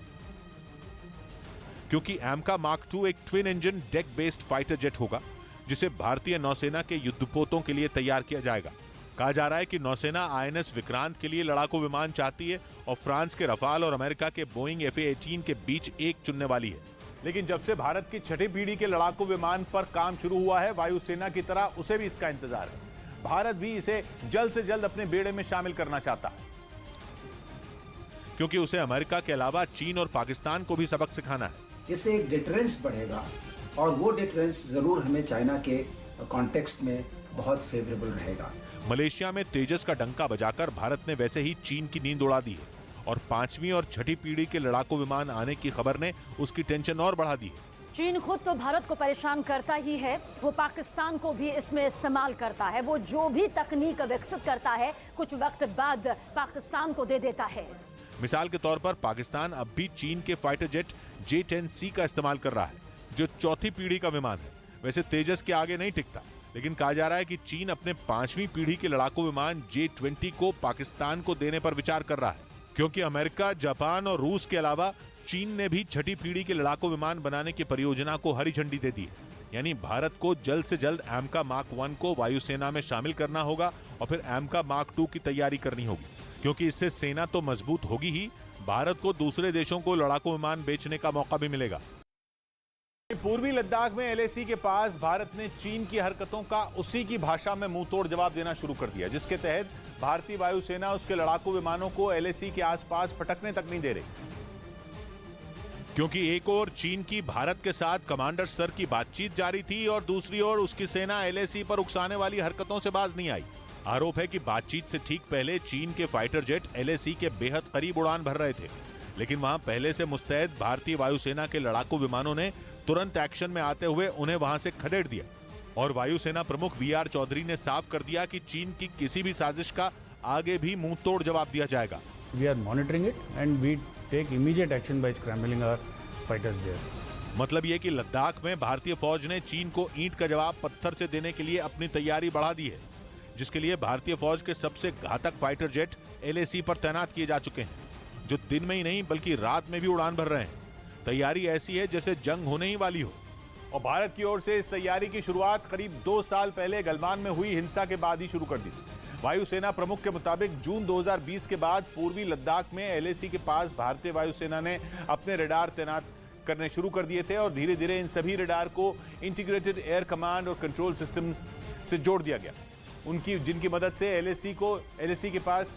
[SPEAKER 2] क्योंकि एमका मार्क 2 एक twin engine deck based fighter jet होगा, जिसे भारतीय नौसेना के युद्धपोतों के लिए तैयार किया जाएगा। कहा जा रहा है कि नौसेना INS विक्रांत के लिए लड़ाकू विमान चाहती है और फ्रांस के रफाल और अमेरिका के बोइंग FA-18 के बीच एक चुनने वाली है।
[SPEAKER 1] लेकिन जब से भारत की 6ठी पीढ़ी के लड़ाकू विमान पर काम शुरू हुआ है, वायुसेना की तरह उसे भी इसका इंतजार है। भारत भी इसे जल्द से जल्द अपने बेड़े में शामिल करना चाहता है,
[SPEAKER 2] क्योंकि उसे अमेरिका के अलावा चीन और पाकिस्तान को भी सबक सिखाना है।
[SPEAKER 4] इससे एक डिटरेंस बढ़ेगा और वो डिटरेंस जरूर हमें चाइना के कॉन्टेक्स्ट में बहुत फेवरेबल रहेगा।
[SPEAKER 2] मलेशिया में तेजस का डंका बजाकर भारत ने वैसे ही चीन की नींद उड़ा दी है और 5वीं और 6ठी पीढ़ी के लड़ाकू विमान आने की खबर ने उसकी टेंशन और बढ़ा दी है।
[SPEAKER 5] चीन खुद तो भारत को परेशान करता ही है, वो पाकिस्तान को भी इसमें इस्तेमाल करता है। वो जो भी तकनीक विकसित करता है कुछ वक्त बाद पाकिस्तान को दे देता है।
[SPEAKER 2] मिसाल के तौर पर पाकिस्तान अब भी चीन के फाइटर जेट J-10C का इस्तेमाल कर रहा है, जो 4थी पीढ़ी का विमान है। वैसे तेजस के आगे नहीं टिकता, लेकिन कहा जा रहा है कि चीन अपने 5वीं पीढ़ी के लड़ाकू विमान J-20 को पाकिस्तान को देने पर विचार कर रहा है, क्योंकि अमेरिका, जापान और रूस के अलावा चीन ने भी 6ठी पीढ़ी के लड़ाकू विमान बनाने की परियोजना को हरी झंडी दे दी है। यानी भारत को जल्द से जल्द AMCA Mark 1 को वायुसेना में शामिल करना होगा और फिर AMCA Mark 2 की तैयारी करनी होगी, क्योंकि इससे सेना तो मजबूत होगी ही, भारत को दूसरे देशों को लड़ाकू विमान बेचने का मौका भी मिलेगा।
[SPEAKER 1] पूर्वी लद्दाख में LAC के पास भारत ने चीन की हरकतों का उसी की भाषा में मुंहतोड़ जवाब देना शुरू कर दिया, जिसके तहत भारतीय वायुसेना उसके लड़ाकू विमानों को LAC के आसपास फटकने तक नहीं दे रही।
[SPEAKER 2] क्योंकि एक ओर चीन की भारत के साथ कमांडर स्तर की बातचीत जारी थी और दूसरी ओर उसकी सेना LAC पर उकसाने वाली हरकतों से बाज नहीं आई। आरोप है कि बातचीत से ठीक पहले चीन के फाइटर जेट LAC के बेहद करीब उड़ान भर रहे थे, लेकिन वहां पहले से मुस्तैद भारतीय वायुसेना के लड़ाकू विमानों ने तुरंत एक्शन में आते हुए उन्हें वहां से खदेड़ दिया और वायुसेना प्रमुख VR चौधरी ने साफ कर दिया कि चीन की किसी भी साजिश का आगे भी मुंह तोड़ जवाब दिया जाएगा।
[SPEAKER 17] We are monitoring it and we take immediate action by scrambling our fighters there.
[SPEAKER 2] मतलब ये कि लद्दाख में भारतीय फौज ने चीन को ईंट का जवाब पत्थर से देने के लिए अपनी तैयारी बढ़ा दी है, जिसके लिए भारतीय फौज के सबसे घातक फाइटर जेट LAC पर तैनात किए जा चुके हैं, जो दिन में ही नहीं बल्कि रात में भी उड़ान भर रहे हैं। तैयारी ऐसी है जैसे जंग होने ही वाली हो।
[SPEAKER 1] और भारत की ओर से इस तैयारी की शुरुआत करीब 2 साल पहले गलवान में हुई हिंसा के बाद ही शुरू कर दी थी। वायुसेना प्रमुख के मुताबिक जून 2020 के बाद पूर्वी लद्दाख में LAC के पास भारतीय वायुसेना ने अपने रडार तैनात करने शुरू कर दिए थे और धीरे धीरे इन सभी रडार को इंटीग्रेटेड एयर कमांड और कंट्रोल सिस्टम से जोड़ दिया गया, जिनकी मदद से LAC के पास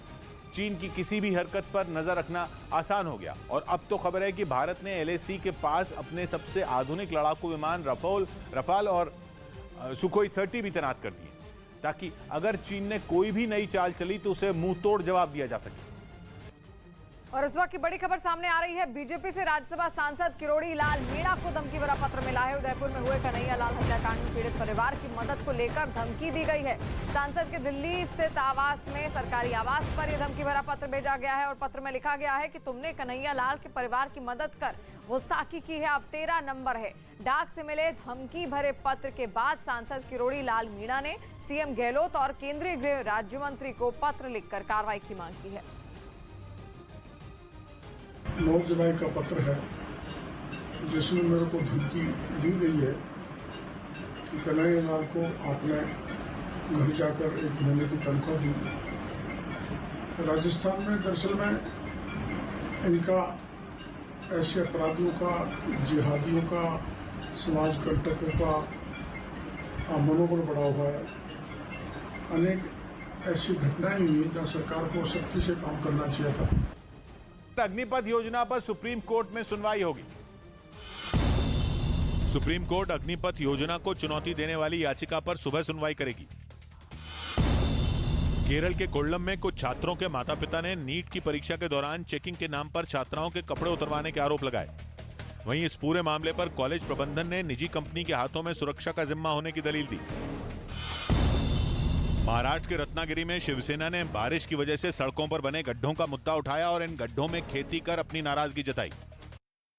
[SPEAKER 1] चीन की किसी भी हरकत पर नजर रखना आसान हो गया। और अब तो खबर है कि भारत ने LAC के पास अपने सबसे आधुनिक लड़ाकू विमान रफाल और सुखोई 30 भी तैनात कर दिए, ताकि अगर चीन ने कोई भी नई चाल चली तो उसे मुंह तोड़ जवाब दिया जा सके।
[SPEAKER 6] और इस वक्त की बड़ी खबर सामने आ रही है। बीजेपी से राज्यसभा सांसद किरोड़ी लाल मीणा को धमकी भरा पत्र मिला है। उदयपुर में हुए कन्हैया लाल हत्याकांड में पीड़ित परिवार की मदद को लेकर धमकी दी गई है। सांसद के दिल्ली स्थित आवास में, सरकारी आवास पर यह धमकी भरा पत्र भेजा गया है और पत्र में लिखा गया है कि तुमने कन्हैया लाल के परिवार की मदद कर गुस्ताखी की है, अब तेरा नंबर है। डाक से मिले धमकी भरे पत्र के बाद सांसद किरोड़ी लाल मीणा ने CM गहलोत और केंद्रीय गृह राज्य मंत्री को पत्र लिखकर कार्रवाई की मांग की है।
[SPEAKER 9] 9 जुलाई का पत्र है जिसमें मेरे को धमकी दी गई है कि कन्हैया लाल को आपने घर जाकर 1 महीने की तनख्वाह दी। राजस्थान में दरअसल में इनका ऐसे अपराधियों का, जिहादियों का, समाज कंटकों का मनोबल बढ़ा हुआ है। अनेक ऐसी घटनाएं हुई जहाँ सरकार को सख्ती से काम करना चाहिए था।
[SPEAKER 1] अग्निपथ योजना पर सुप्रीम कोर्ट में सुनवाई होगी।
[SPEAKER 2] सुप्रीम कोर्ट अग्निपथ योजना को चुनौती देने वाली याचिका पर सुबह सुनवाई करेगी। केरल के कोल्लम में कुछ छात्रों के माता पिता ने नीट की परीक्षा के दौरान चेकिंग के नाम पर छात्राओं के कपड़े उतरवाने के आरोप लगाए। वहीं इस पूरे मामले पर कॉलेज प्रबंधन ने निजी कंपनी के हाथों में सुरक्षा का जिम्मा होने की दलील दी। महाराष्ट्र के रत्नागिरी में शिवसेना ने बारिश की वजह से सड़कों पर बने गड्ढों का मुद्दा उठाया और इन गड्ढों में खेती कर अपनी नाराजगी जताई।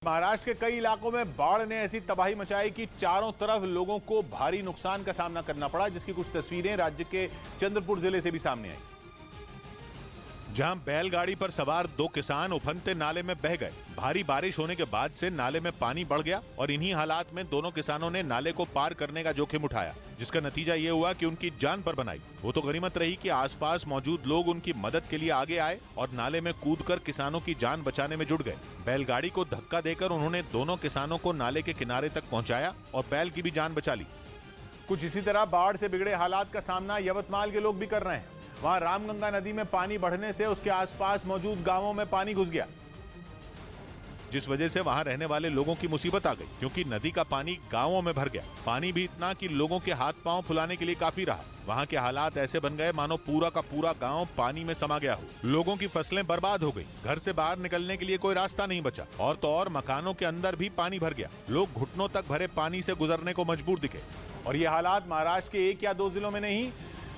[SPEAKER 1] महाराष्ट्र के कई इलाकों में बाढ़ ने ऐसी तबाही मचाई कि चारों तरफ लोगों को भारी नुकसान का सामना करना पड़ा, जिसकी कुछ तस्वीरें राज्य के चंद्रपुर जिले से भी सामने आई, जहां बैलगाड़ी पर सवार 2 किसान उफनते नाले में बह गए। भारी बारिश होने के बाद से नाले में पानी बढ़ गया और इन्हीं हालात में दोनों किसानों ने नाले को पार करने का जोखिम उठाया, जिसका नतीजा ये हुआ कि उनकी जान पर बनाई। वो तो गनीमत रही कि आसपास मौजूद लोग उनकी मदद के लिए आगे आए और नाले में कूदकर किसानों की जान बचाने में जुट गए। बैलगाड़ी को धक्का देकर उन्होंने दोनों किसानों को नाले के किनारे तक पहुंचाया और बैल की भी जान बचा ली। कुछ इसी तरह बाढ़ से बिगड़े हालात का सामना यवतमाल के लोग भी कर रहे हैं। वहां रामगंगा नदी में पानी बढ़ने से उसके आसपास मौजूद गांवों में पानी घुस गया।
[SPEAKER 2] जिस वजह से वहां रहने वाले लोगों की मुसीबत आ गई, क्योंकि नदी का पानी गांवों में भर गया। पानी भी इतना कि लोगों के हाथ पांव फुलाने के लिए काफी रहा। वहां के हालात ऐसे बन गए मानो पूरा का पूरा गांव पानी में समा गया हो। लोगों की फसलें बर्बाद हो गई, घर से बाहर निकलने के लिए कोई रास्ता नहीं बचा, और तो और मकानों के अंदर भी पानी भर गया। लोग घुटनों तक भरे पानी से गुजरने को मजबूर दिखे।
[SPEAKER 1] और ये हालात महाराष्ट्र के 1 या 2 जिलों में नहीं,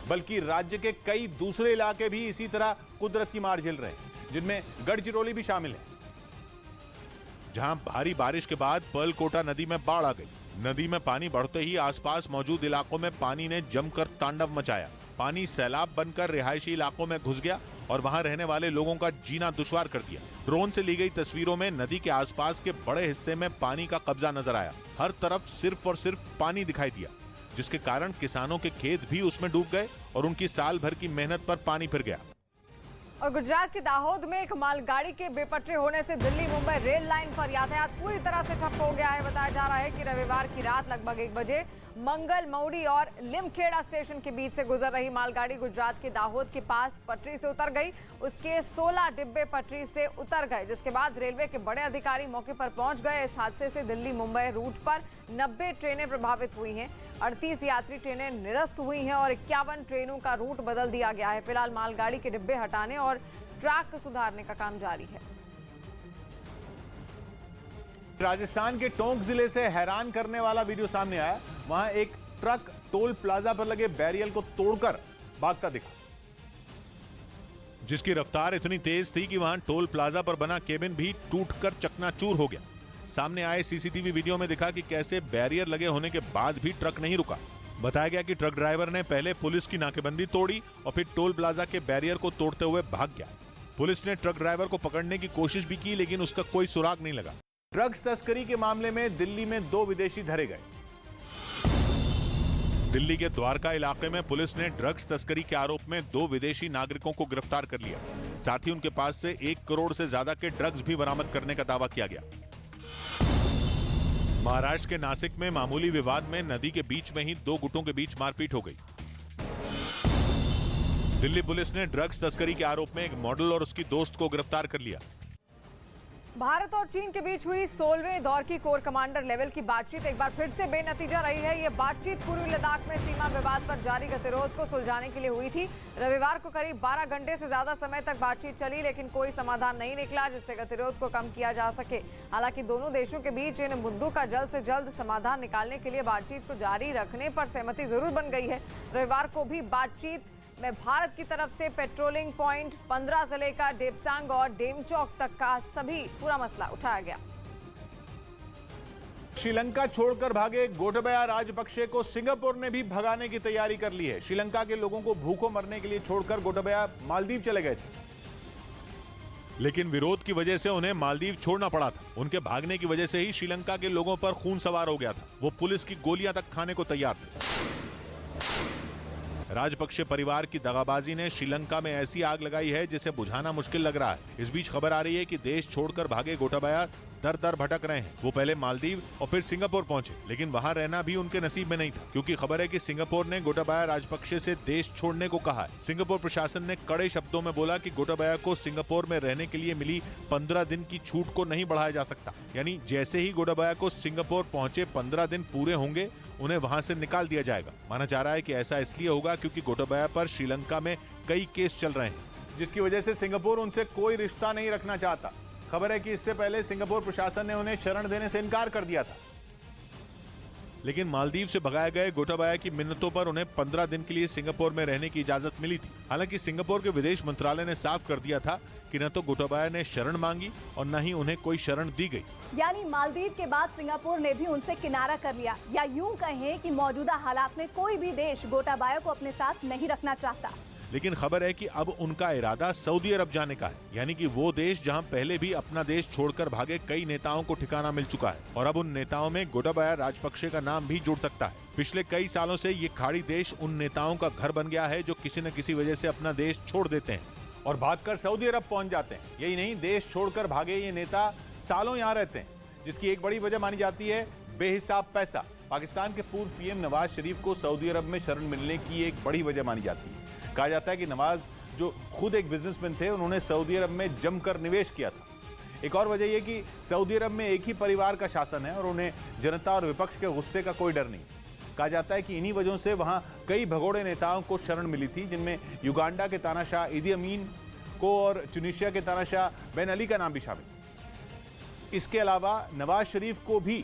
[SPEAKER 1] बल्कि राज्य के कई दूसरे इलाके भी इसी तरह कुदरत की मार झेल रहे हैं, जिनमें गढ़चिरौली भी शामिल है,
[SPEAKER 2] जहां भारी बारिश के बाद पर्लकोटा नदी में बाढ़ आ गई। नदी में पानी बढ़ते ही आसपास मौजूद इलाकों में पानी ने जमकर तांडव मचाया। पानी सैलाब बनकर रिहायशी इलाकों में घुस गया और वहां रहने वाले लोगों का जीना दुश्वार कर दिया। ड्रोन से ली गई तस्वीरों में नदी के आसपास के बड़े हिस्से में पानी का कब्जा नजर आया। हर तरफ सिर्फ और सिर्फ पानी दिखाई दिया, जिसके कारण किसानों के खेत भी उसमें डूब गए और उनकी साल भर की मेहनत पर पानी फिर गया।
[SPEAKER 6] और गुजरात के दाहोद में एक मालगाड़ी के बेपटरी होने से दिल्ली मुंबई रेल लाइन पर यातायात पूरी तरह से ठप हो गया है। बताया जा रहा है कि रविवार की रात लगभग 1 बजे मंगल मौड़ी और लिमखेड़ा स्टेशन के बीच से गुजर रही मालगाड़ी गुजरात के दाहोद के पास पटरी से उतर गई। उसके 16 डिब्बे पटरी से उतर गए, जिसके बाद रेलवे के बड़े अधिकारी मौके पर पहुंच गए। इस हादसे से दिल्ली मुंबई रूट पर 90 ट्रेनें प्रभावित हुई हैं, 38 यात्री ट्रेनें निरस्त हुई हैं और 51 ट्रेनों का रूट बदल दिया गया है। फिलहाल मालगाड़ी के डिब्बे हटाने और ट्रैक सुधारने का काम जारी है।
[SPEAKER 1] राजस्थान के टोंक जिले से हैरान करने वाला वीडियो सामने आया। वहां एक ट्रक टोल प्लाजा पर लगे बैरियर को तोड़कर भागता दिखा,
[SPEAKER 2] जिसकी रफ्तार इतनी तेज थी कि वहां टोल प्लाजा पर बना केबिन भी टूटकर चकनाचूर हो गया। सामने आए सीसीटीवी वीडियो में दिखा कि कैसे बैरियर लगे होने के बाद भी ट्रक नहीं रुका। बताया गया कि ट्रक ड्राइवर ने पहले पुलिस की नाकेबंदी तोड़ी और फिर टोल प्लाजा के बैरियर को तोड़ते हुए भाग गया। पुलिस ने ट्रक ड्राइवर को पकड़ने की कोशिश भी की, लेकिन उसका कोई सुराग नहीं लगा।
[SPEAKER 1] ड्रग्स तस्करी के मामले में दिल्ली में 2 विदेशी धरे गए।
[SPEAKER 2] दिल्ली के द्वारका इलाके में पुलिस ने ड्रग्स तस्करी के आरोप में 2 विदेशी नागरिकों को गिरफ्तार कर लिया। साथ ही उनके पास से 1 करोड़ से ज्यादा के ड्रग्स भी बरामद करने का दावा किया गया। महाराष्ट्र के नासिक में मामूली विवाद में नदी के बीच में ही 2 गुटों के बीच मारपीट हो गई। दिल्ली पुलिस ने ड्रग्स तस्करी के आरोप में एक मॉडल और उसकी दोस्त को गिरफ्तार कर लिया।
[SPEAKER 6] भारत और चीन के बीच हुई 16वें दौर की कोर कमांडर लेवल की बातचीत एक बार फिर से बेनतीजा रही है। ये बातचीत पूर्वी लद्दाख में सीमा विवाद पर जारी गतिरोध को सुलझाने के लिए हुई थी। रविवार को करीब 12 घंटे से ज्यादा समय तक बातचीत चली, लेकिन कोई समाधान नहीं निकला जिससे गतिरोध को कम किया जा सके। हालांकि दोनों देशों के बीच इन मुद्दों का जल्द से जल्द समाधान निकालने के लिए बातचीत को जारी रखने पर सहमति जरूर बन गई है। रविवार को भी बातचीत में भारत की तरफ से पेट्रोलिंग पॉइंट 15 से लेकर डेपसांग और डेमचौक तक का सभी पूरा मसला उठाया गया।
[SPEAKER 1] श्रीलंका छोड़कर भागे गोटाबाया राजपक्षे को सिंगापुर ने भी भगाने की तैयारी कर ली है। श्रीलंका के लोगों को भूखों मरने के लिए छोड़कर गोटाबाया मालदीव चले गए थे,
[SPEAKER 2] लेकिन विरोध की वजह से उन्हें मालदीव छोड़ना पड़ा था। उनके भागने की वजह से ही श्रीलंका के लोगों पर खून सवार हो गया था। वो पुलिस की गोलियां तक खाने को तैयार थे। राजपक्षे परिवार की दगाबाजी ने श्रीलंका में ऐसी आग लगाई है जिसे बुझाना मुश्किल लग रहा है। इस बीच खबर आ रही है कि देश छोड़कर भागे गोटाबाया दर दर भटक रहे हैं। वो पहले मालदीव और फिर सिंगापुर पहुंचे, लेकिन वहां रहना भी उनके नसीब में नहीं था, क्योंकि खबर है कि सिंगापुर ने गोटाबाया राजपक्षे से देश छोड़ने को कहा है। सिंगापुर प्रशासन ने कड़े शब्दों में बोला कि गोटाबाया को सिंगापुर में रहने के लिए मिली 15 दिन की छूट को नहीं बढ़ाया जा सकता। यानी जैसे ही गोटाबाया को सिंगापुर पहुंचे 15 दिन पूरे होंगे, उन्हें वहां से निकाल दिया जाएगा। माना जा रहा है कि ऐसा इसलिए होगा क्योंकि गोटाबाया पर श्रीलंका में कई केस चल रहे हैं,
[SPEAKER 1] जिसकी वजह से सिंगापुर उनसे कोई रिश्ता नहीं रखना चाहता। खबर है कि इससे पहले सिंगापुर प्रशासन ने उन्हें शरण देने से इनकार कर दिया था।
[SPEAKER 2] लेकिन मालदीव से भगाए गए गोटाबाया की मिन्नतों पर उन्हें 15 दिन के लिए सिंगापुर में रहने की इजाजत मिली थी। हालांकि सिंगापुर के विदेश मंत्रालय ने साफ कर दिया था कि न तो गोटाबाया ने शरण मांगी और न ही उन्हें कोई शरण दी गई।
[SPEAKER 18] यानी मालदीव के बाद सिंगापुर ने भी उनसे किनारा कर लिया, या यूं कहें कि मौजूदा हालात में कोई भी देश गोटाबाया को अपने साथ नहीं रखना चाहता।
[SPEAKER 2] लेकिन खबर है कि अब उनका इरादा सऊदी अरब जाने का है, यानी कि वो देश जहां पहले भी अपना देश छोड़कर भागे कई नेताओं को ठिकाना मिल चुका है और अब उन नेताओं में गोटाबाया राजपक्षे का नाम भी जुड़ सकता है। पिछले कई सालों से ये खाड़ी देश उन नेताओं का घर बन गया है जो किसी न किसी वजह से अपना देश छोड़ देते हैं
[SPEAKER 1] और भागकर सऊदी अरब पहुंच जाते हैं। यही नहीं, देश छोड़कर भागे ये नेता सालों यहाँ रहते हैं, जिसकी एक बड़ी वजह मानी जाती है बेहिसाब पैसा। पाकिस्तान के पूर्व पीएम नवाज शरीफ को सऊदी अरब में शरण मिलने की एक बड़ी वजह मानी जाती है। कहा जाता है कि नवाज जो खुद एक बिजनेसमैन थे, उन्होंने सऊदी अरब में जमकर निवेश किया था। एक और वजह यह कि सऊदी अरब में एक ही परिवार का शासन है और उन्हें जनता और विपक्ष के गुस्से का कोई डर नहीं। कहा जाता है कि इन्हीं वजहों से वहां कई भगोड़े नेताओं को शरण मिली थी, जिनमें युगांडा के तानाशाह ईदी अमीन को और ट्यूनीशिया के तानाशाह बेन अली का नाम भी शामिल। इसके अलावा नवाज शरीफ को भी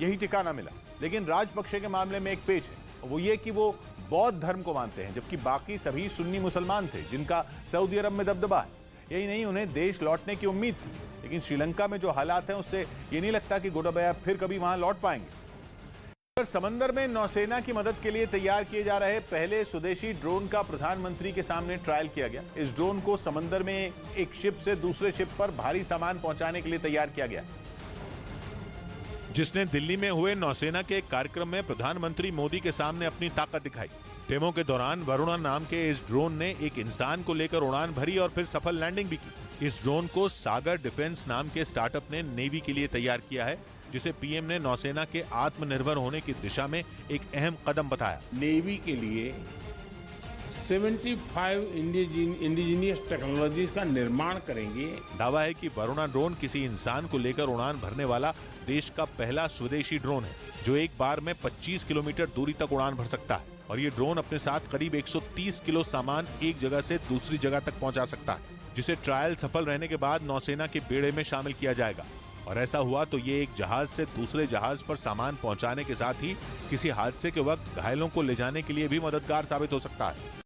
[SPEAKER 1] यही ठिकाना मिला। लेकिन राजपक्षे के मामले में एक पेच है, वो ये कि वो बौद्ध धर्म को मानते हैं, जबकि बाकी सभी सुन्नी मुसलमान थे जिनका सऊदी अरब में दबदबा है। यही नहीं, उन्हें देश लौटने की उम्मीद थी, लेकिन श्रीलंका में जो हालात हैं उससे ये नहीं लगता कि गोटाबाया फिर कभी वहां लौट पाएंगे। समंदर में नौसेना की मदद के लिए तैयार किए जा रहे पहले स्वदेशी ड्रोन का प्रधानमंत्री के सामने ट्रायल किया गया। इस ड्रोन को समंदर में एक शिप से दूसरे शिप पर भारी सामान पहुंचाने के लिए तैयार किया गया,
[SPEAKER 2] जिसने दिल्ली में हुए नौसेना के एक कार्यक्रम में प्रधानमंत्री मोदी के सामने अपनी ताकत दिखाई। डेमो के दौरान वरुणा नाम के इस ड्रोन ने एक इंसान को लेकर उड़ान भरी और फिर सफल लैंडिंग भी की। इस ड्रोन को सागर डिफेंस नाम के स्टार्टअप ने नेवी के लिए तैयार किया है, जिसे पीएम ने नौसेना के आत्मनिर्भर होने की दिशा में एक अहम कदम बताया।
[SPEAKER 19] नेवी के लिए 75 इंडिजीनियस टेक्नोलॉजीज का निर्माण करेंगे।
[SPEAKER 2] दावा है कि वरुणा ड्रोन किसी इंसान को लेकर उड़ान भरने वाला देश का पहला स्वदेशी ड्रोन है, जो एक बार में 25 किलोमीटर दूरी तक उड़ान भर सकता है। और ये ड्रोन अपने साथ करीब 130 किलो सामान एक जगह से दूसरी जगह तक पहुंचा सकता है, जिसे ट्रायल सफल रहने के बाद नौसेना के बेड़े में शामिल किया जाएगा। और ऐसा हुआ तो ये एक जहाज से दूसरे जहाज पर सामान पहुंचाने के साथ ही किसी हादसे के वक्त घायलों को ले जाने के लिए भी मददगार साबित हो सकता है।